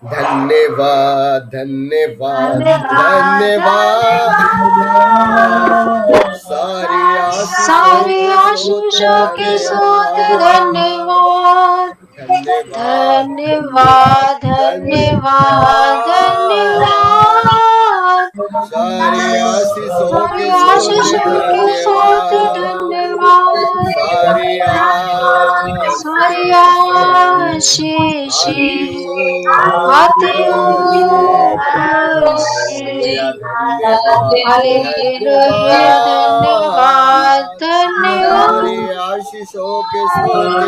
धन्यवाद धन्यवाद धन्यवाद, सारी आशीषों के साथ धन्यवाद धन्यवाद धन्यवाद धन्यवाद, सारी आशीषों के साथ धन्यवाद, सारी आशीष आते हालेलुया, धन्यवाद धन्यवाद, आशीषों के साथ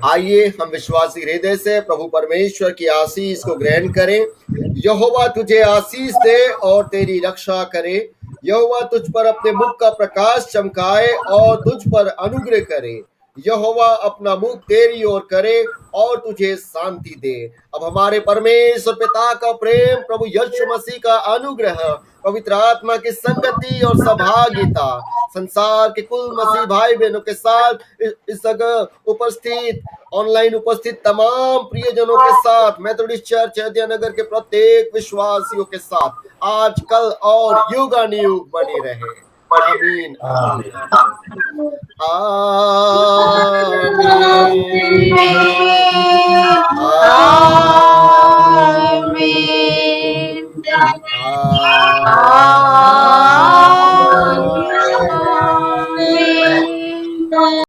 आइए हम विश्वासी हृदय से प्रभु परमेश्वर की आशीष को ग्रहण करें। यहोवा तुझे आशीष दे और तेरी रक्षा करे। यहोवा तुझ पर अपने मुख का प्रकाश चमकाए और तुझ पर अनुग्रह करे। यहोवा अपना मुख तेरी ओर करे और तुझे शांति दे। अब हमारे परमेश्वर पिता का प्रेम, प्रभु यीशु मसीह का अनुग्रह, पवित्र आत्मा की संगति और सहभागिता संसार के कुल मसीह भाई बहनों के साथ इस जगह उपस्थित, ऑनलाइन उपस्थित तमाम प्रियजनों के साथ, मेथोडिस्ट चर्च अयोध्या नगर के प्रत्येक विश्वासियों के साथ आज, कल और युगानुयुग बनी रहे। आमीन आमीन आमीन।